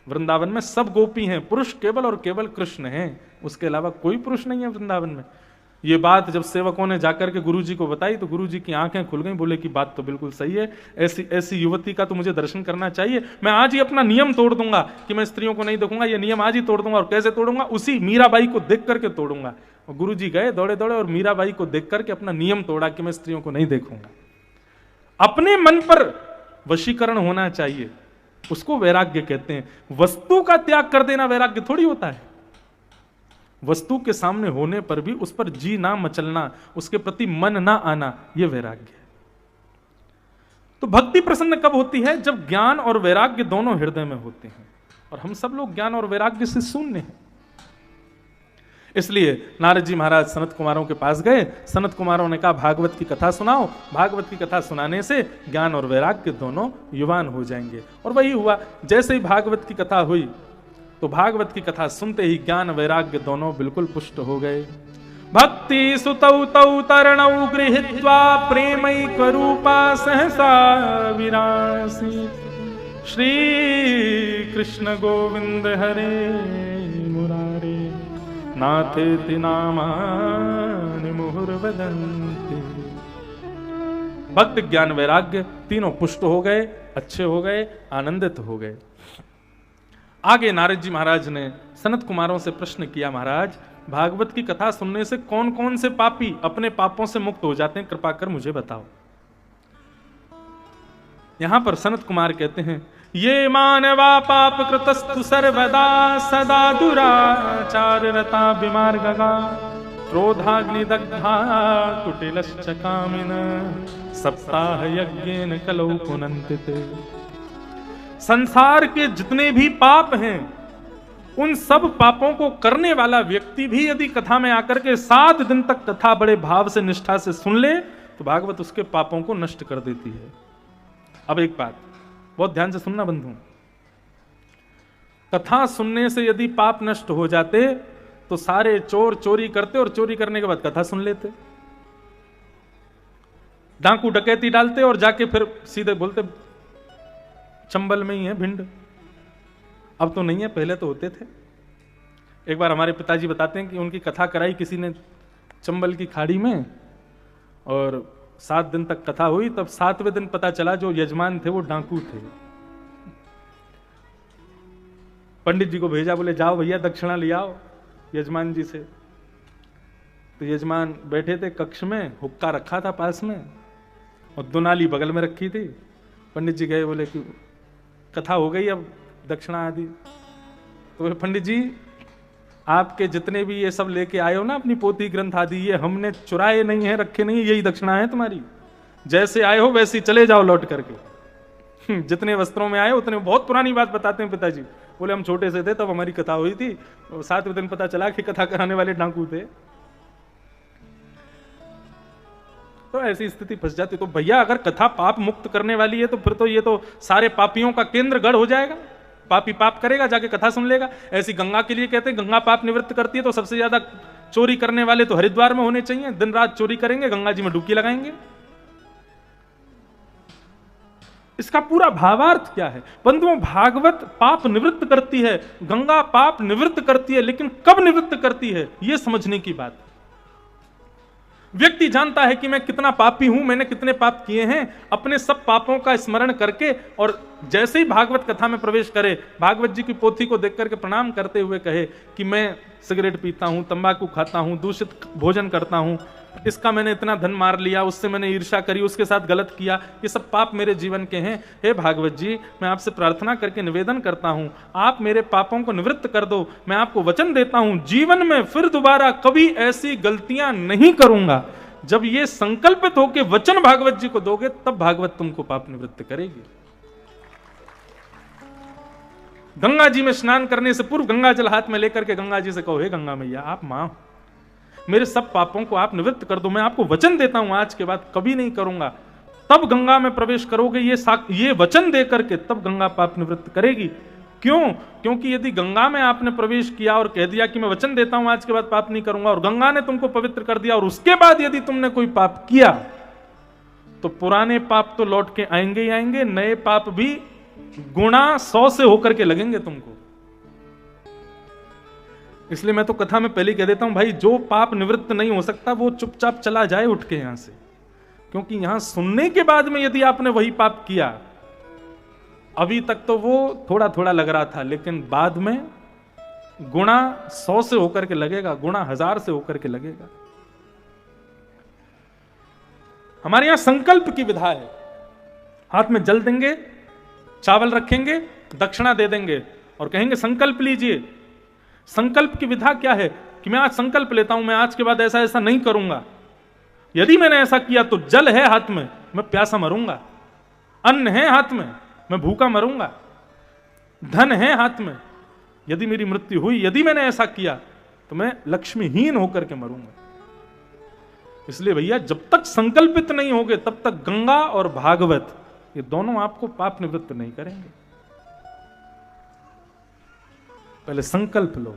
वृंदावन में सब गोपी हैं, पुरुष केवल और केवल कृष्ण हैं, उसके अलावा कोई पुरुष नहीं है वृंदावन में। ये बात जब सेवकों ने जाकर के गुरुजी को बताई तो गुरुजी की आंखें खुल गई। बोले कि बात तो बिल्कुल सही है, ऐसी युवती का तो मुझे दर्शन करना चाहिए। मैं आज ही अपना नियम तोड़ दूंगा कि मैं स्त्रियों को नहीं देखूंगा, ये नियम आज ही तोड़ दूंगा। और कैसे तोड़ूंगा? उसी मीराबाई को देख करके तोड़ूंगा। और गुरुजी गए दौड़े दौड़े और मीराबाई को देख करके अपना नियम तोड़ा कि मैं स्त्रियों को नहीं देखूंगा। अपने मन पर वशीकरण होना चाहिए, उसको वैराग्य कहते हैं। वस्तु का त्याग कर देना वैराग्य थोड़ी होता है। वस्तु के सामने होने पर भी उस पर जी ना मचलना, उसके प्रति मन ना आना, यह वैराग्य है। तो भक्ति प्रसन्न कब होती है? जब ज्ञान और वैराग्य दोनों हृदय में होते हैं। और हम सब लोग ज्ञान और वैराग्य से शून्य हैं। इसलिए नारद जी महाराज सनत कुमारों के पास गए। सनत कुमारों ने कहा भागवत की कथा सुनाओ। भागवत की कथा सुनाने से ज्ञान और वैराग्य दोनों युवान हो जाएंगे। और वही हुआ। जैसे ही भागवत की कथा हुई तो भागवत की कथा सुनते ही ज्ञान वैराग्य दोनों बिल्कुल पुष्ट हो गए। भक्ति सुतौ तौ तरणौ गृहीत्वा प्रेमैक रूपा सहसा विरासी। श्री कृष्ण गोविंद हरे मुरारे नाथेति नामानि मुहुर्वदन्ति। भक्त ज्ञान वैराग्य तीनों पुष्ट हो गए, अच्छे हो गए, आनंदित हो गए। आगे नारद जी महाराज ने सनत कुमारों से प्रश्न किया, महाराज भागवत की कथा सुनने से कौन कौन से पापी अपने पापों से मुक्त हो जाते हैं, कृपा कर मुझे बताओ। यहां पर सनत कुमार कहते हैं, ये मानवा पाप कृतस्तु सर्वदा सदा दुराचार रता विमार्गगा क्रोधाग्नि दग्धा कुटिलश्च कामिन सप्ताह यज्ञेन कलौ पुनन्ति। संसार के जितने भी पाप हैं उन सब पापों को करने वाला व्यक्ति भी यदि कथा में आकर के 7 दिन तक कथा बड़े भाव से निष्ठा से सुन ले तो भागवत उसके पापों को नष्ट कर देती है। अब एक बात बहुत ध्यान से सुनना बंधु, कथा सुनने से यदि पाप नष्ट हो जाते तो सारे चोर चोरी करते और चोरी करने के बाद कथा सुन लेते, डाकू डकैती डालते और जाके फिर सीधे बोलते चंबल में ही है भिंड। अब तो नहीं है, पहले तो होते थे। एक बार हमारे पिताजी बताते हैं कि उनकी कथा कराई किसी ने चंबल की खाड़ी में और 7 दिन तक कथा हुई। तब 7वें दिन पता चला जो यजमान थे वो डाकू थे। पंडित जी को भेजा, बोले जाओ भैया दक्षिणा ले आओ यजमान जी से। तो यजमान बैठे थे कक्ष में, हुक्का रखा था पास में और दुनाली बगल में रखी थी। पंडित जी गए, बोले कि कथा हो गई अब दक्षिणा आदि। तो पंडित जी आपके जितने भी ये सब लेके आए हो ना अपनी पोथी ग्रंथ आदि, ये हमने चुराए नहीं है, रखे नहीं, यही दक्षिणा है तुम्हारी। जैसे आए हो वैसे चले जाओ लौट करके। जितने वस्त्रों में आए उतने। बहुत पुरानी बात बताते हैं पिताजी, बोले हम छोटे से थे तब हमारी कथा हुई थी, तो 7वें दिन पता चला कि कथा कराने वाले डाकू थे। तो ऐसी स्थिति फंस जाती। तो भैया अगर कथा पाप मुक्त करने वाली है तो फिर तो ये तो सारे पापियों का केंद्र गढ़ हो जाएगा। पापी पाप करेगा, जाके कथा सुन लेगा। ऐसी गंगा के लिए कहते हैं गंगा पाप निवृत्त करती है, तो सबसे ज्यादा चोरी करने वाले तो हरिद्वार में होने चाहिए, दिन रात चोरी करेंगे, गंगा जी में डुबकी लगाएंगे। इसका पूरा भावार्थ क्या है? बंधुओं, भागवत पाप निवृत्त करती है, गंगा पाप निवृत्त करती है, लेकिन कब निवृत्त करती है यह समझने की बात। व्यक्ति जानता है कि मैं कितना पापी हूं, मैंने कितने पाप किए हैं, अपने सब पापों का स्मरण करके और जैसे ही भागवत कथा में प्रवेश करे, भागवत जी की पोथी को देख करके प्रणाम करते हुए कहे कि मैं सिगरेट पीता हूं, तंबाकू खाता हूं, दूषित भोजन करता हूं, इसका मैंने इतना धन मार लिया, उससे मैंने ईर्ष्या करी, उसके साथ गलत किया, ये सब पाप मेरे जीवन के हैं। हे भागवत जी, मैं आपसे प्रार्थना करके निवेदन करता हूं, आप मेरे पापों को निवृत्त कर दो। मैं आपको वचन देता हूं, जीवन में फिर दोबारा कभी ऐसी गलतियां नहीं करूंगा। जब ये संकल्पित होकर वचन भागवत जी को दोगे, तब भागवत तुमको पाप निवृत्त करेगी। गंगा जी में स्नान करने से पूर्व गंगा जल हाथ में लेकर के गंगा जी से कहो, हे गंगा मैया, आप मां, मेरे सब पापों को आप निवृत्त कर दो, मैं आपको वचन देता हूं आज के बाद कभी नहीं करूंगा। तब गंगा में प्रवेश करोगे, ये वचन दे करके तब गंगा पाप निवृत्त करेगी। क्यों? क्योंकि यदि गंगा में आपने प्रवेश किया और कह दिया कि मैं वचन देता हूं आज के बाद पाप नहीं करूंगा, और गंगा ने तुमको पवित्र कर दिया, और उसके बाद यदि तुमने कोई पाप किया तो पुराने पाप तो लौट के आएंगे ही आएंगे, नए पाप भी गुणा 100 से होकर के लगेंगे तुमको। इसलिए मैं तो कथा में पहले कह देता हूं, भाई जो पाप निवृत्त नहीं हो सकता वो चुपचाप चला जाए उठ के यहां से, क्योंकि यहां सुनने के बाद में यदि आपने वही पाप किया, अभी तक तो वो थोड़ा थोड़ा लग रहा था, लेकिन बाद में गुणा 100 से होकर के लगेगा, गुणा 1000 से होकर के लगेगा। हमारे यहां संकल्प की विधा है। हाथ में जल देंगे, चावल रखेंगे, दक्षिणा दे देंगे और कहेंगे संकल्प लीजिए। संकल्प की विधा क्या है कि मैं आज संकल्प लेता हूं, मैं आज के बाद ऐसा ऐसा नहीं करूंगा। यदि मैंने ऐसा किया तो जल है हाथ में, मैं प्यासा मरूंगा, अन्न है हाथ में, मैं भूखा मरूंगा, धन है हाथ में, यदि मेरी मृत्यु हुई, यदि मैंने ऐसा किया तो मैं लक्ष्मीहीन होकर के मरूंगा। इसलिए भैया जब तक संकल्पित नहीं होगे तब तक गंगा और भागवत ये दोनों आपको पाप निवृत्त नहीं करेंगे। पहले संकल्प लो।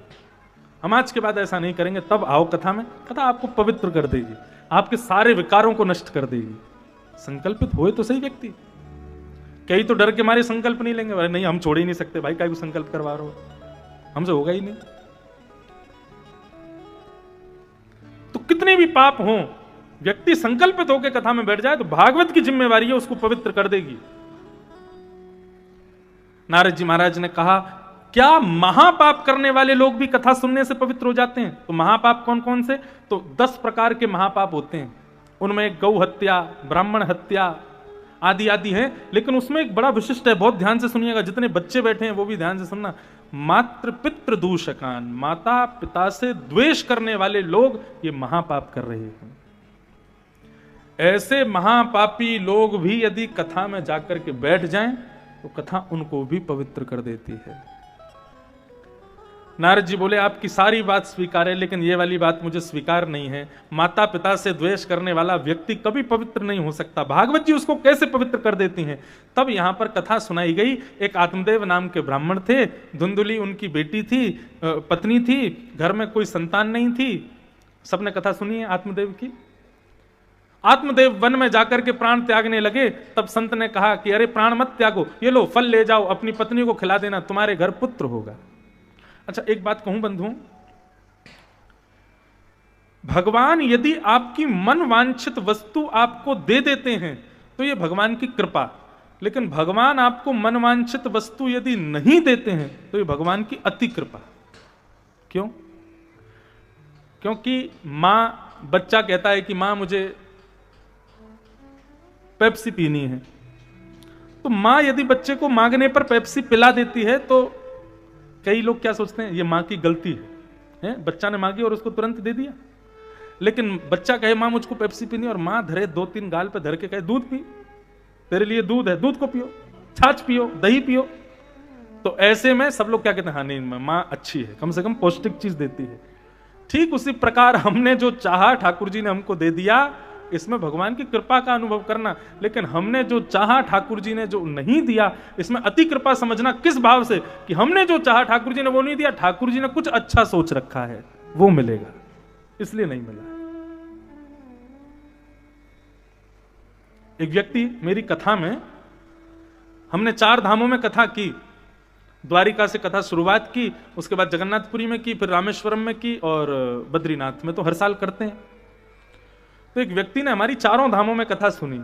हम आज के बाद ऐसा नहीं करेंगे, तब आओ कथा में, कथा आपको पवित्र कर देगी, आपके सारे विकारों को नष्ट कर देगी। संकल्पित होए तो सही व्यक्ति। कई तो डर के मारे संकल्प नहीं लेंगे, नहीं हम छोड़ ही नहीं सकते भाई, काहे को संकल्प करवा रहे हो, हमसे होगा ही नहीं। तो कितने भी पाप हों, व्यक्ति संकल्पित होकर कथा में बैठ जाए तो भागवत की जिम्मेवारी है उसको पवित्र कर देगी। नारद जी महाराज ने कहा, क्या महापाप करने वाले लोग भी कथा सुनने से पवित्र हो जाते हैं? तो महापाप कौन कौन से? तो 10 प्रकार के महापाप होते हैं। उनमें गौ हत्या, ब्राह्मण हत्या आदि आदि है, लेकिन उसमें एक बड़ा विशिष्ट है, बहुत ध्यान से सुनिएगा, जितने बच्चे बैठे हैं वो भी ध्यान से सुनना। मातृ पितृ दूषकान, माता पिता से द्वेष करने वाले लोग ये महापाप कर रहे हैं। ऐसे महापापी लोग भी यदि कथा में जाकर के बैठ जाएं तो कथा उनको भी पवित्र कर देती है। नारद जी बोले, आपकी सारी बात स्वीकार है, लेकिन ये वाली बात मुझे स्वीकार नहीं है। माता पिता से द्वेष करने वाला व्यक्ति कभी पवित्र नहीं हो सकता। भागवत जी उसको कैसे पवित्र कर देती हैं? तब यहां पर कथा सुनाई गई। एक आत्मदेव नाम के ब्राह्मण थे, धुंधुली उनकी बेटी थी, पत्नी थी, घर में कोई संतान नहीं थी। सबने कथा सुनी है आत्मदेव की। आत्मदेव वन में जाकर के प्राण त्यागने लगे, तब संत ने कहा कि अरे प्राण मत त्यागो, ये लो फल ले जाओ, अपनी पत्नी को खिला देना, तुम्हारे घर पुत्र होगा। अच्छा एक बात कहूं बंधुओं, भगवान यदि आपकी मन वांछित वस्तु आपको दे देते हैं तो यह भगवान की कृपा, लेकिन भगवान आपको मन वांछित वस्तु यदि नहीं देते हैं तो यह भगवान की अति कृपा। क्यों? क्योंकि मां, बच्चा कहता है कि मां मुझे पेप्सी पीनी है, तो मां यदि बच्चे को मांगने पर पेप्सी पिला देती है तो कई लोग क्या सोचते हैं, ये मां की गलती है, बच्चा ने मांगी और उसको तुरंत दे दिया। लेकिन बच्चा कहे मां मुझको पेप्सी पीनी, और मां धरे 2-3 गाल पे धर के कहे दूध पी, तेरे लिए दूध है, दूध को पियो, छाछ पियो, दही पियो, तो ऐसे में सब लोग क्या कहते हैं, हाँ नहीं माँ अच्छी है, कम से कम पौष्टिक चीज देती है। ठीक उसी प्रकार हमने जो चाहा ठाकुर जी ने हमको दे दिया, इसमें भगवान की कृपा का अनुभव करना। लेकिन हमने जो चाहा ठाकुर जी ने जो नहीं दिया, इसमें अति कृपा समझना। किस भाव से कि हमने जो चाहा ठाकुर जी ने वो नहीं दिया, ठाकुर जी ने कुछ अच्छा सोच रखा है वो मिलेगा, इसलिए नहीं मिला। एक व्यक्ति, मेरी कथा में हमने 4 धामों में कथा की। द्वारिका से कथा शुरुआत की, उसके बाद जगन्नाथपुरी में की, फिर रामेश्वरम में की और बद्रीनाथ में तो हर साल करते हैं। तो एक व्यक्ति ने हमारी 4 धामों में कथा सुनी।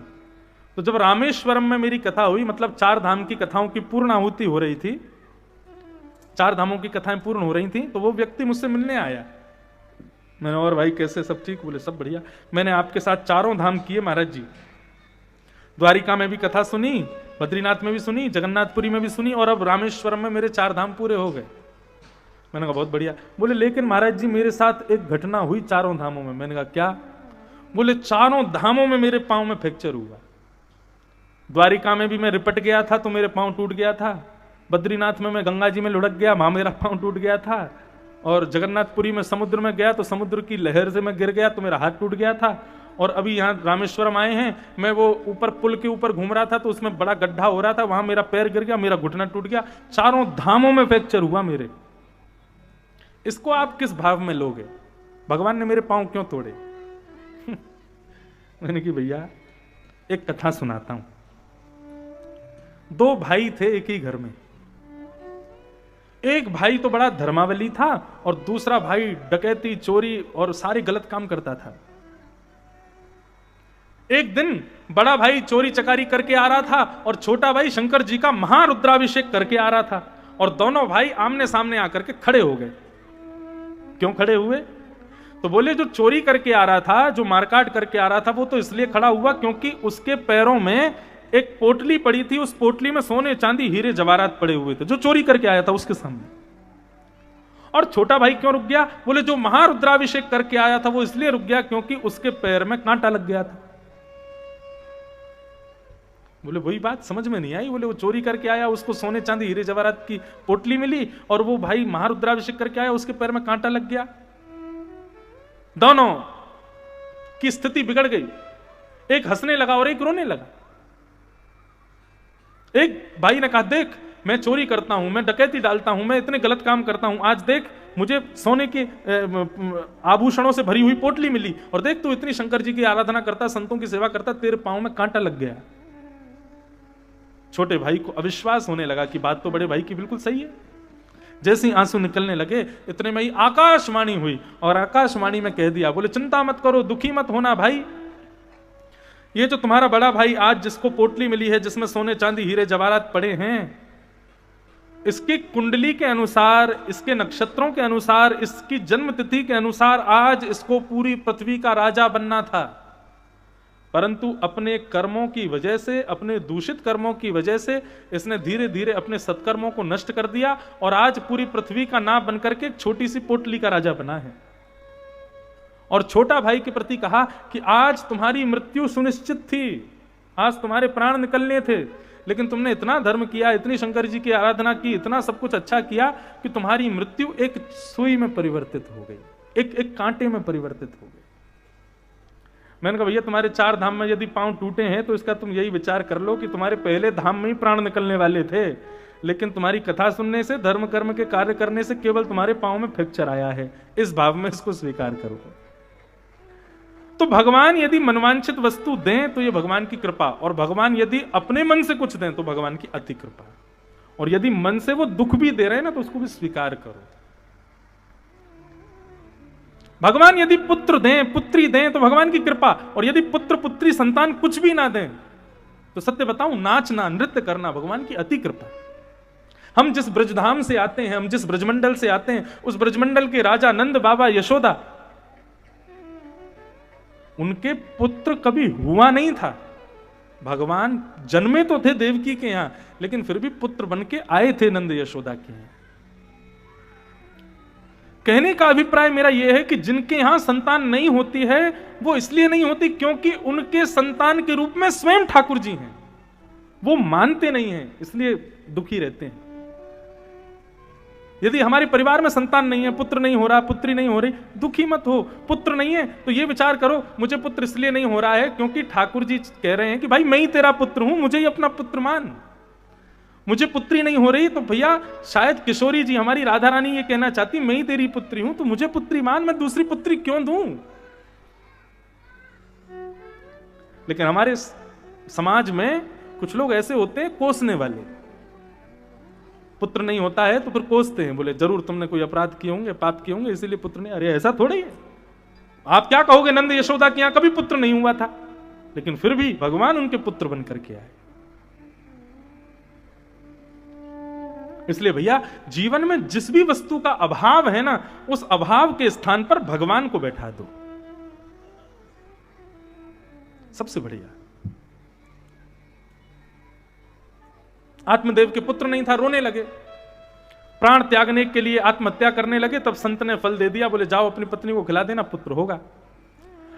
तो जब रामेश्वरम में मेरी कथा हुई, मतलब 4 धाम की कथाओं की पूर्ण आहुति हो रही थी, 4 धामों की कथाएं पूर्ण हो रही थी, तो वो व्यक्ति मुझसे मिलने आया। मैंने, और भाई कैसे, सब ठीक? बोले सब बढ़िया। मैंने आपके साथ 4 धाम किए महाराज जी। द्वारिका में भी कथा सुनी, बद्रीनाथ में भी सुनी, जगन्नाथपुरी में भी सुनी, और अब रामेश्वरम में मेरे 4 धाम पूरे हो गए। मैंने कहा बहुत बढ़िया। बोले लेकिन महाराज जी मेरे साथ एक घटना हुई 4 धामों में। मैंने कहा क्या? बोले 4 धामों में मेरे पांव में फ्रैक्चर हुआ। द्वारिका में भी मैं रिपट गया था तो मेरे पांव टूट गया था, बद्रीनाथ में मैं गंगा जी में लुढ़क गया, वहां मेरा पांव टूट गया था, और जगन्नाथपुरी में समुद्र में गया तो समुद्र की लहर से मैं गिर गया तो मेरा हाथ टूट गया था, और अभी यहाँ रामेश्वरम आए हैं, मैं वो ऊपर पुल के ऊपर घूम रहा था तो उसमें बड़ा गड्ढा हो रहा था, वहां मेरा पैर गिर गया, मेरा घुटना टूट गया। 4 धामों में फ्रैक्चर हुआ मेरे। इसको आप किस भाव में लोगे? भगवान ने मेरे पांव क्यों तोड़े? मैंने कि भैया एक कथा सुनाता हूं। 2 भाई थे एक ही घर में। एक भाई तो बड़ा धर्मावली था और दूसरा भाई डकैती, चोरी और सारे गलत काम करता था। एक दिन बड़ा भाई चोरी चकारी करके आ रहा था और छोटा भाई शंकर जी का महारुद्राभिषेक करके आ रहा था, और दोनों भाई आमने सामने आकर के खड़े हो गए। क्यों खड़े हुए? तो बोले जो चोरी करके आ रहा था, जो मारकाट करके आ रहा था, वो तो इसलिए खड़ा हुआ क्योंकि उसके पैरों में एक पोटली पड़ी थी, उस पोटली में सोने चांदी हीरे जवाहरात पड़े हुए थे, जो चोरी करके आया था उसके सामने। और छोटा भाई क्यों रुक गया? बोले जो महारुद्राभिषेक करके आया था वो इसलिए रुक गया क्योंकि उसके पैर में कांटा लग गया था। बोले वही बात समझ में नहीं आई। बोले वो चोरी करके आया, उसको सोने चांदी हीरे जवाहरात की पोटली मिली, और वो भाई महारुद्राभिषेक करके आया, उसके पैर में कांटा लग गया। दोनों की स्थिति बिगड़ गई। एक हंसने लगा और एक रोने लगा। एक भाई ने कहा देख मैं चोरी करता हूं, मैं डकैती डालता हूं, मैं इतने गलत काम करता हूं, आज देख मुझे सोने के आभूषणों से भरी हुई पोटली मिली, और देख तू इतनी शंकर जी की आराधना करता, संतों की सेवा करता, तेरे पांव में कांटा लग गया। छोटे भाई को अविश्वास होने लगा कि बात तो बड़े भाई की बिल्कुल सही है। जैसे ही आंसू निकलने लगे इतने में ही आकाशवाणी हुई, और आकाशवाणी में कह दिया, बोले चिंता मत करो, दुखी मत होना भाई, ये जो तुम्हारा बड़ा भाई आज जिसको पोटली मिली है जिसमें सोने चांदी हीरे जवाहरात पड़े हैं, इसकी कुंडली के अनुसार, इसके नक्षत्रों के अनुसार, इसकी जन्म तिथि के अनुसार आज इसको पूरी पृथ्वी का राजा बनना था, परंतु अपने कर्मों की वजह से, अपने दूषित कर्मों की वजह से इसने धीरे धीरे अपने सत्कर्मों को नष्ट कर दिया, और आज पूरी पृथ्वी का नाम बनकर के एक छोटी सी पोटली का राजा बना है। और छोटा भाई के प्रति कहा कि आज तुम्हारी मृत्यु सुनिश्चित थी, आज तुम्हारे प्राण निकलने थे, लेकिन तुमने इतना धर्म किया, इतनी शंकर जी की आराधना की, इतना सब कुछ अच्छा किया कि तुम्हारी मृत्यु एक सुई में परिवर्तित हो गई, एक कांटे में परिवर्तित हो गई। मैंने कहा भैया तुम्हारे 4 धाम में यदि पांव टूटे हैं तो इसका तुम यही विचार कर लो कि तुम्हारे पहले धाम में ही प्राण निकलने वाले थे, लेकिन तुम्हारी कथा सुनने से, धर्म कर्म के कार्य करने से केवल तुम्हारे पांव में फ्रैक्चर आया है। इस भाव में इसको स्वीकार करो। तो भगवान यदि मनवांछित वस्तु दें तो ये भगवान की कृपा, और भगवान यदि अपने मन से कुछ दें तो भगवान की अति कृपा, और यदि मन से वो दुख भी दे रहे हैं ना तो उसको भी स्वीकार करो। भगवान यदि पुत्र दें, पुत्री दें तो भगवान की कृपा, और यदि पुत्र पुत्री संतान कुछ भी ना दें तो सत्य बताऊं, नाचना नृत्य करना भगवान की अति कृपा। हम जिस ब्रजधाम से आते हैं, हम जिस ब्रजमंडल से आते हैं, उस ब्रजमंडल के राजा नंद बाबा यशोदा, उनके पुत्र कभी हुआ नहीं था। भगवान जन्मे तो थे देवकी के यहां, लेकिन फिर भी पुत्र बन के आए थे नंद यशोदा के यहां। कहने का अभिप्राय मेरा यह है कि जिनके यहां संतान नहीं होती है वो इसलिए नहीं होती क्योंकि उनके संतान के रूप में स्वयं ठाकुर जी हैं, वो मानते नहीं हैं, इसलिए दुखी रहते हैं। यदि हमारे परिवार में संतान नहीं है, पुत्र नहीं हो रहा, पुत्री नहीं हो रही, दुखी मत हो। पुत्र नहीं है तो ये विचार करो मुझे पुत्र इसलिए नहीं हो रहा है क्योंकि ठाकुर जी कह रहे हैं कि भाई मैं ही तेरा पुत्र हूं, मुझे ही अपना पुत्र मान। मुझे पुत्री नहीं हो रही तो भैया शायद किशोरी जी हमारी राधा रानी ये कहना चाहती मैं ही तेरी पुत्री हूं, तो मुझे पुत्री मान, मैं दूसरी पुत्री क्यों दूं। लेकिन हमारे समाज में कुछ लोग ऐसे होते हैं कोसने वाले। पुत्र नहीं होता है तो फिर कोसते हैं, बोले जरूर तुमने कोई अपराध किए होंगे, पाप किए होंगे, इसीलिए पुत्र नहीं। अरे ऐसा थोड़ा ही है। आप क्या कहोगे, नंद यशोदा के यहां कभी पुत्र नहीं हुआ था, लेकिन फिर भी भगवान उनके पुत्र बनकर के आए। इसलिए भैया जीवन में जिस भी वस्तु का अभाव है ना, उस अभाव के स्थान पर भगवान को बैठा दो, सबसे बढ़िया। आत्मदेव के पुत्र नहीं था, रोने लगे, प्राण त्यागने के लिए आत्महत्या करने लगे। तब संत ने फल दे दिया, बोले जाओ अपनी पत्नी को खिला देना, पुत्र होगा।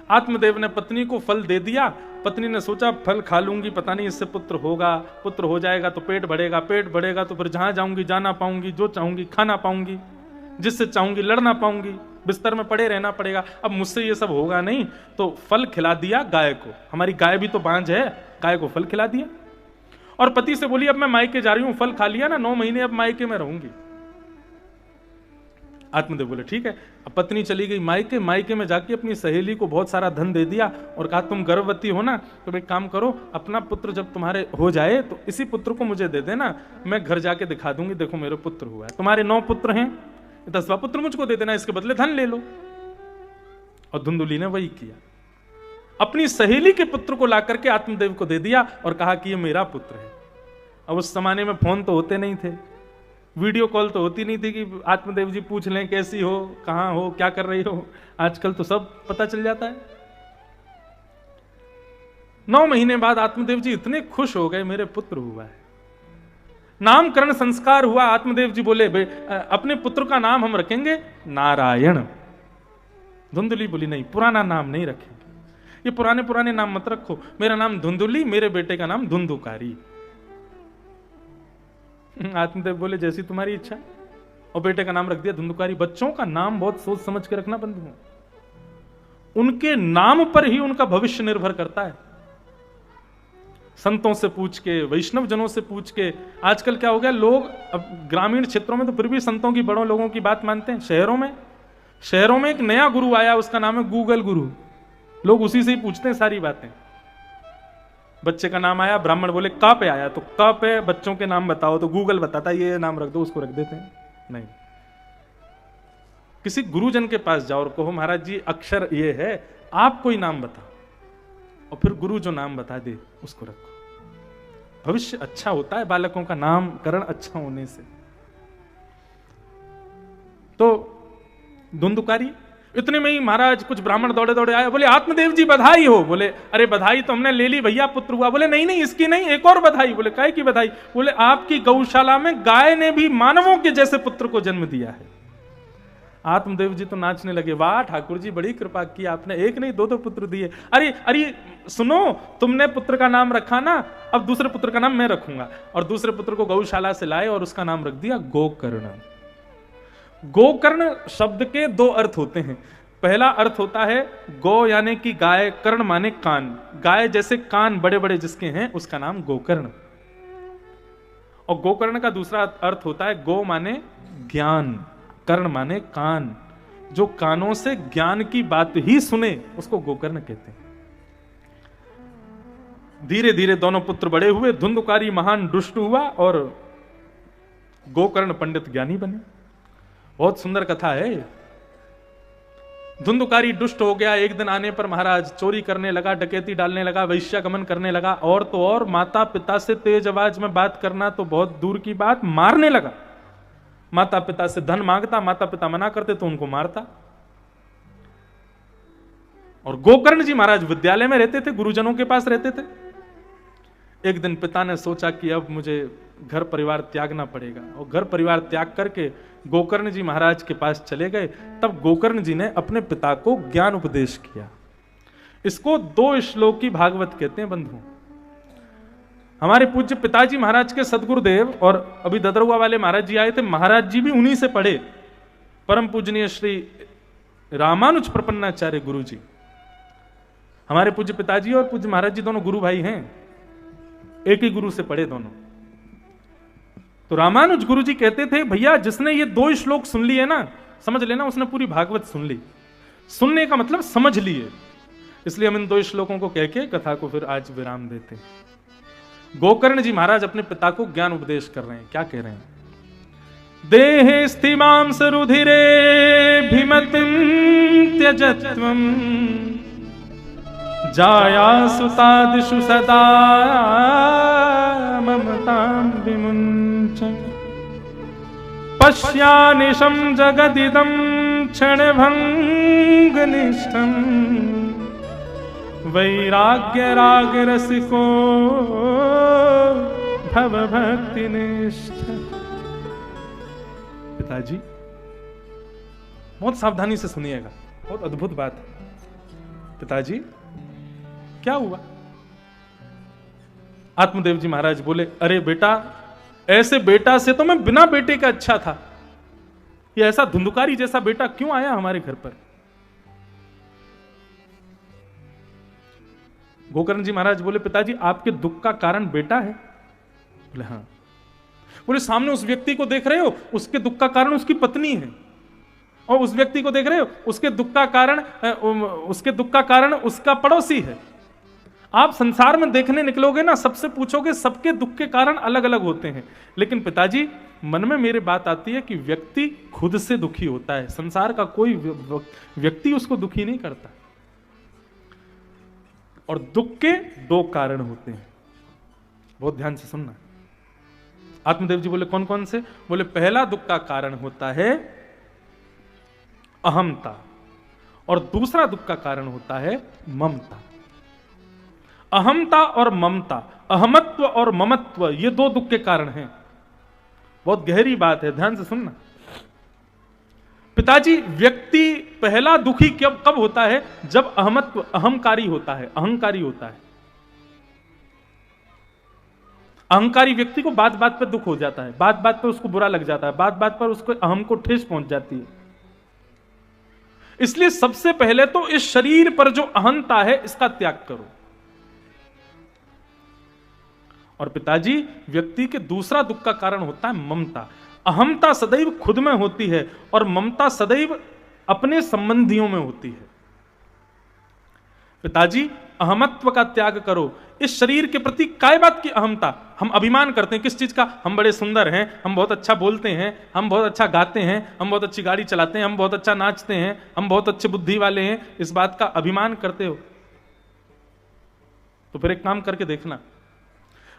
आत्मदेव ने पत्नी को फल दे दिया। पत्नी ने सोचा फल खा लूंगी, पता नहीं इससे पुत्र होगा, पुत्र हो जाएगा तो पेट बढ़ेगा, पेट बढ़ेगा तो फिर जहां जाऊंगी जाना पाऊंगी, जो चाहूंगी खाना पाऊंगी, जिससे चाहूंगी लड़ना पाऊंगी, बिस्तर में पड़े रहना पड़ेगा, अब मुझसे ये सब होगा नहीं। तो फल खिला दिया गाय को। हमारी गाय भी तो बांझ है, गाय को फल खिला दिया। और पति से बोली अब मैं मायके जा रही हूं, फल खा लिया ना, 9 महीने अब मायके में रहूंगी। आत्मदेव बोले ठीक है। अब पत्नी चली गई मायके। मायके में जाके अपनी सहेली को बहुत सारा धन दे दिया और कहा तुम गर्भवती हो ना, तो एक काम करो, अपना पुत्र जब तुम्हारे हो जाए तो इसी पुत्र को मुझे दे देना, मैं घर जाके दिखा दूंगी, देखो मेरे पुत्र हुआ है। तुम्हारे 9 पुत्र हैं, 10वां पुत्र मुझको दे देना, इसके बदले धन ले लो। और धुंधुली ने वही किया, अपनी सहेली के पुत्र को ला करके आत्मदेव को दे दिया और कहा कि ये मेरा पुत्र है। अब उस जमाने में फोन तो होते नहीं थे, वीडियो कॉल तो होती नहीं थी कि आत्मदेव जी पूछ लें कैसी हो, कहां हो, क्या कर रही हो। आजकल तो सब पता चल जाता है। 9 महीने बाद आत्मदेव जी इतने खुश हो गए, मेरे पुत्र हुआ है। नामकरण संस्कार हुआ। आत्मदेव जी बोले अपने पुत्र का नाम हम रखेंगे नारायण। धुंधुली बोली नहीं, पुराना नाम नहीं रखेंगे, ये पुराने नाम मत रखो, मेरा नाम धुंधुली, मेरे बेटे का नाम धुंधुकारी। आत्मदेव बोले जैसी तुम्हारी इच्छा, और बेटे का नाम रख दिया धुंधुकारी। बच्चों का नाम बहुत सोच समझ के रखना बंधुओं, उनके नाम पर ही उनका भविष्य निर्भर करता है। संतों से पूछ के, वैष्णव जनों से पूछ के। आजकल क्या हो गया, लोग अब ग्रामीण क्षेत्रों में तो फिर भी संतों की, बड़ों लोगों की बात मानते हैं। शहरों में एक नया गुरु आया, उसका नाम है गूगल गुरु। लोग उसी से ही पूछते हैं सारी बातें। बच्चे का नाम आया, ब्राह्मण बोले क पे आया, तो क पे बच्चों के नाम बताओ, तो गूगल बताता है ये नाम रख दो, उसको रख देते हैं। नहीं, किसी गुरुजन के पास जाओ और कहो महाराज जी अक्षर ये है, आप कोई नाम बताओ, और फिर गुरु जो नाम बता दे उसको रखो। भविष्य अच्छा होता है बालकों का नामकरण अच्छा होने से। तो धुंधुकारी, इतने में ही महाराज कुछ ब्राह्मण दौड़े दौड़े आए, बोले आत्मदेव जी बधाई हो। बोले अरे बधाई तो हमने ले ली भैया, पुत्र हुआ। बोले नहीं इसकी नहीं, एक और बधाई। बोले काहे की बधाई? बोले आपकी गौशाला में गाय ने भी मानवों के जैसे पुत्र को जन्म दिया है। आत्मदेव जी तो नाचने लगे, वाह ठाकुर जी बड़ी कृपा की आपने, एक नहीं 2 पुत्र दिए। अरे सुनो, तुमने पुत्र का नाम रखा ना, अब दूसरे पुत्र का नाम मैं रखूंगा। और दूसरे पुत्र को गौशाला से लाए और उसका नाम रख दिया गोकर्ण। गोकर्ण शब्द के 2 अर्थ होते हैं। पहला अर्थ होता है गो यानी कि गाय, कर्ण माने कान, गाय जैसे कान बड़े बड़े जिसके हैं उसका नाम गोकर्ण। और गोकर्ण का दूसरा अर्थ होता है गो माने ज्ञान, कर्ण माने कान, जो कानों से ज्ञान की बात ही सुने उसको गोकर्ण कहते हैं। धीरे धीरे दोनों पुत्र बड़े हुए, धुंधुकारी महान दुष्ट हुआ और गोकर्ण पंडित ज्ञानी बने। बहुत सुंदर कथा है। धुंधुकारी दुष्ट हो गया, एक दिन आने पर महाराज चोरी करने लगा, डकैती डालने लगा, वैश्यागमन करने लगा, और तो और माता पिता से तेज आवाज में बात करना तो बहुत दूर की बात, मारने लगा। माता पिता से धन मांगता, माता पिता मना करते तो उनको मारता। और गोकर्ण जी महाराज विद्यालय में रहते थे, गुरुजनों के पास रहते थे। एक दिन पिता ने सोचा कि अब मुझे घर परिवार त्यागना पड़ेगा, और घर परिवार त्याग करके गोकर्ण जी महाराज के पास चले गए। तब गोकर्ण जी ने अपने पिता को ज्ञान उपदेश किया। इसको 2 श्लोक की भागवत कहते हैं बंधुओं। हमारे पूज्य पिताजी महाराज के सदगुरुदेव और अभी ददरुआ वाले महाराज जी आए थे, महाराज जी भी उन्हीं से पढ़े, परम पूजनीय श्री रामानुज प्रपन्नाचार्य गुरु जी। हमारे पूज्य पिताजी और पूज्य महाराज जी दोनों गुरु भाई हैं, एक ही गुरु से पढ़े दोनों। तो रामानुज गुरु जी कहते थे, भैया जिसने ये 2 श्लोक सुन लिए ना, समझ लेना उसने पूरी भागवत सुन ली। सुनने का मतलब समझ लिए। इसलिए हम इन 2 श्लोकों को कह के कथा को फिर आज विराम देते हैं। गोकर्ण जी महाराज अपने पिता को ज्ञान उपदेश कर रहे हैं। क्या कह रहे हैं? देहे स्थिमां सरुधिरे भीमतिं त्यजत्वं जाया सुतादिषु सदा ममतां विमुञ्चन् पश्यानिशं जगदिदं क्षणभङ्गनिष्ठं वैराग्य राग रसिको भव भक्तिनिष्ठ। पिताजी बहुत सावधानी से सुनिएगा, बहुत अद्भुत बात है। पिताजी क्या हुआ? आत्मदेव जी महाराज बोले, अरे बेटा, ऐसे बेटा से तो मैं बिना बेटे का अच्छा था। ये ऐसा धुंधुकारी जैसा बेटा क्यों आया हमारे घर पर? गोकर्ण जी महाराज बोले, पिताजी आपके दुख का कारण बेटा है? बोले हाँ। बोले सामने उस व्यक्ति को देख रहे हो, उसके दुख का कारण उसकी पत्नी है, और उस व्यक्ति को देख रहे हो, उसके दुख का कारण उसका पड़ोसी है। आप संसार में देखने निकलोगे ना, सबसे पूछोगे, सबके दुख के कारण अलग अलग होते हैं। लेकिन पिताजी मन में मेरे बात आती है कि व्यक्ति खुद से दुखी होता है, संसार का कोई व्यक्ति उसको दुखी नहीं करता। और दुख के 2 कारण होते हैं, बहुत ध्यान से सुनना। आत्मदेव जी बोले कौन कौन से? बोले पहला दुख का कारण होता है अहमता, और दूसरा दुख का कारण होता है ममता। अहमता और ममता, अहमत्व और ममत्व, ये 2 दुख के कारण हैं। बहुत गहरी बात है, ध्यान से सुनना। पिताजी व्यक्ति पहला दुखी कब होता है? जब अहमत्व, अहंकारी होता है, अहंकारी होता है। अहंकारी व्यक्ति को बात बात पर दुख हो जाता है, बात बात पर उसको बुरा लग जाता है, बात बात पर उसको अहम को ठेस पहुंच जाती है। इसलिए सबसे पहले तो इस शरीर पर जो अहंता है इसका त्याग करो। और पिताजी व्यक्ति के दूसरा दुख का कारण होता है ममता। अहमता सदैव खुद में होती है और ममता सदैव अपने संबंधियों में होती है। पिताजी अहमत्व का त्याग करो। इस शरीर के प्रति काय बात की अहमता? हम अभिमान करते हैं किस चीज का? हम बड़े सुंदर हैं, हम बहुत अच्छा बोलते हैं, हम बहुत अच्छा गाते हैं, हम बहुत अच्छी गाड़ी चलाते हैं, हम बहुत अच्छा नाचते हैं, हम बहुत अच्छे बुद्धि वाले हैं, इस बात का अभिमान करते हो। तो फिर एक काम करके देखना,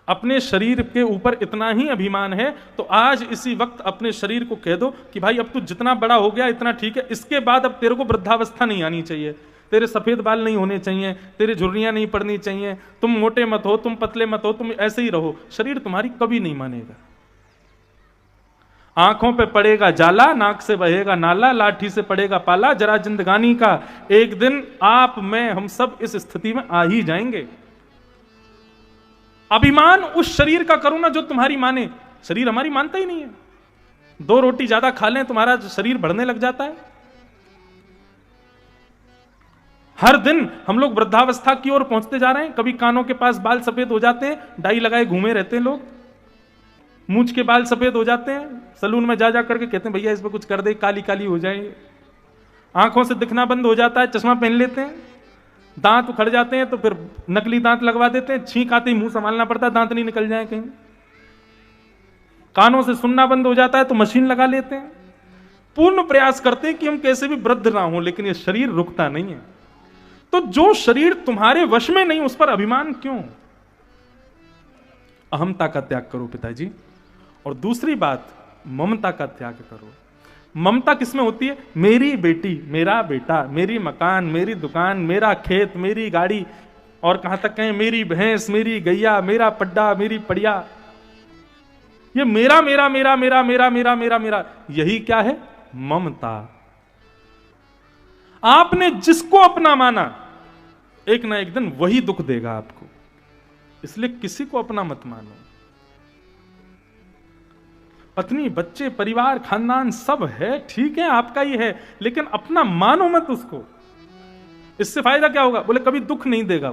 अपने शरीर के ऊपर इतना ही अभिमान है तो आज इसी वक्त अपने शरीर को कह दो कि भाई अब तू जितना बड़ा हो गया इतना ठीक है, इसके बाद अब तेरे को वृद्धावस्था नहीं आनी चाहिए, तेरे सफेद बाल नहीं होने चाहिए, तेरे झुर्रियां नहीं पड़नी चाहिए, तुम मोटे मत हो, तुम पतले मत हो, तुम ऐसे ही रहो। शरीर तुम्हारी कभी नहीं मानेगा। आंखों पे पड़ेगा जाला, नाक से बहेगा नाला, लाठी से पड़ेगा पाला, जरा जिंदगानी का एक दिन आप, मैं, हम सब इस स्थिति में आ ही जाएंगे। अभिमान उस शरीर का करो ना जो तुम्हारी माने। शरीर हमारी मानता ही नहीं है। 2 रोटी ज्यादा खा लें तुम्हारा शरीर बढ़ने लग जाता है। हर दिन हम लोग वृद्धावस्था की ओर पहुंचते जा रहे हैं। कभी कानों के पास बाल सफेद हो जाते हैं, डाई लगाए घूमे रहते हैं लोग, मूंछ के बाल सफेद हो जाते हैं, सलून में जा करके कहते हैं भैया इस पर कुछ कर दे, काली काली हो जाएंगे। आंखों से दिखना बंद हो जाता है, चश्मा पहन लेते हैं, दांत उखड़ जाते हैं तो फिर नकली दांत लगवा देते हैं, छींक आते ही मुंह संभालना पड़ता है दांत नहीं निकल जाए कहीं। कानों से सुनना बंद हो जाता है तो मशीन लगा लेते हैं। पूर्ण प्रयास करते हैं कि हम कैसे भी वृद्ध ना हो, लेकिन ये शरीर रुकता नहीं है। तो जो शरीर तुम्हारे वश में नहीं उस पर अभिमान क्यों? अहमता का त्याग करो पिताजी। और दूसरी बात, ममता का त्याग करो। ममता किसमें होती है? मेरी बेटी, मेरा बेटा, मेरी मकान, मेरी दुकान, मेरा खेत, मेरी गाड़ी, और कहां तक कहें मेरी भैंस, मेरी गैया, मेरा पड्डा, मेरी पड़िया। ये मेरा मेरा मेरा मेरा मेरा मेरा मेरा मेरा, यही क्या है? ममता। आपने जिसको अपना माना एक ना एक दिन वही दुख देगा आपको। इसलिए किसी को अपना मत मानो। पत्नी, बच्चे, परिवार, खानदान सब है, ठीक है, आपका ही है, लेकिन अपना मानो मत उसको। इससे फायदा क्या होगा? बोले कभी दुख नहीं देगा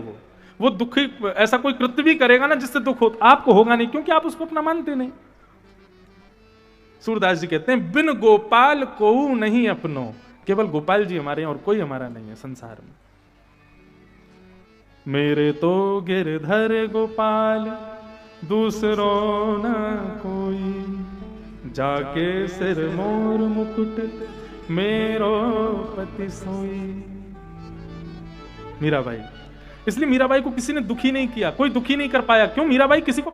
वो दुख ऐसा कोई कृत्य भी करेगा ना जिससे दुख हो, आपको होगा नहीं, क्योंकि आप उसको अपना मानते नहीं। सूरदास जी कहते हैं, बिन गोपाल को नहीं अपनो। केवल गोपाल जी हमारे हैं और कोई हमारा नहीं है संसार में। मेरे तो गिरधर गोपाल दूसरों न कोई, जाके सिर मोर मुकुट मेरो पति सोई। मीराबाई, इसलिए मीराबाई को किसी ने दुखी नहीं किया, कोई दुखी नहीं कर पाया। क्यों? मीराबाई किसी को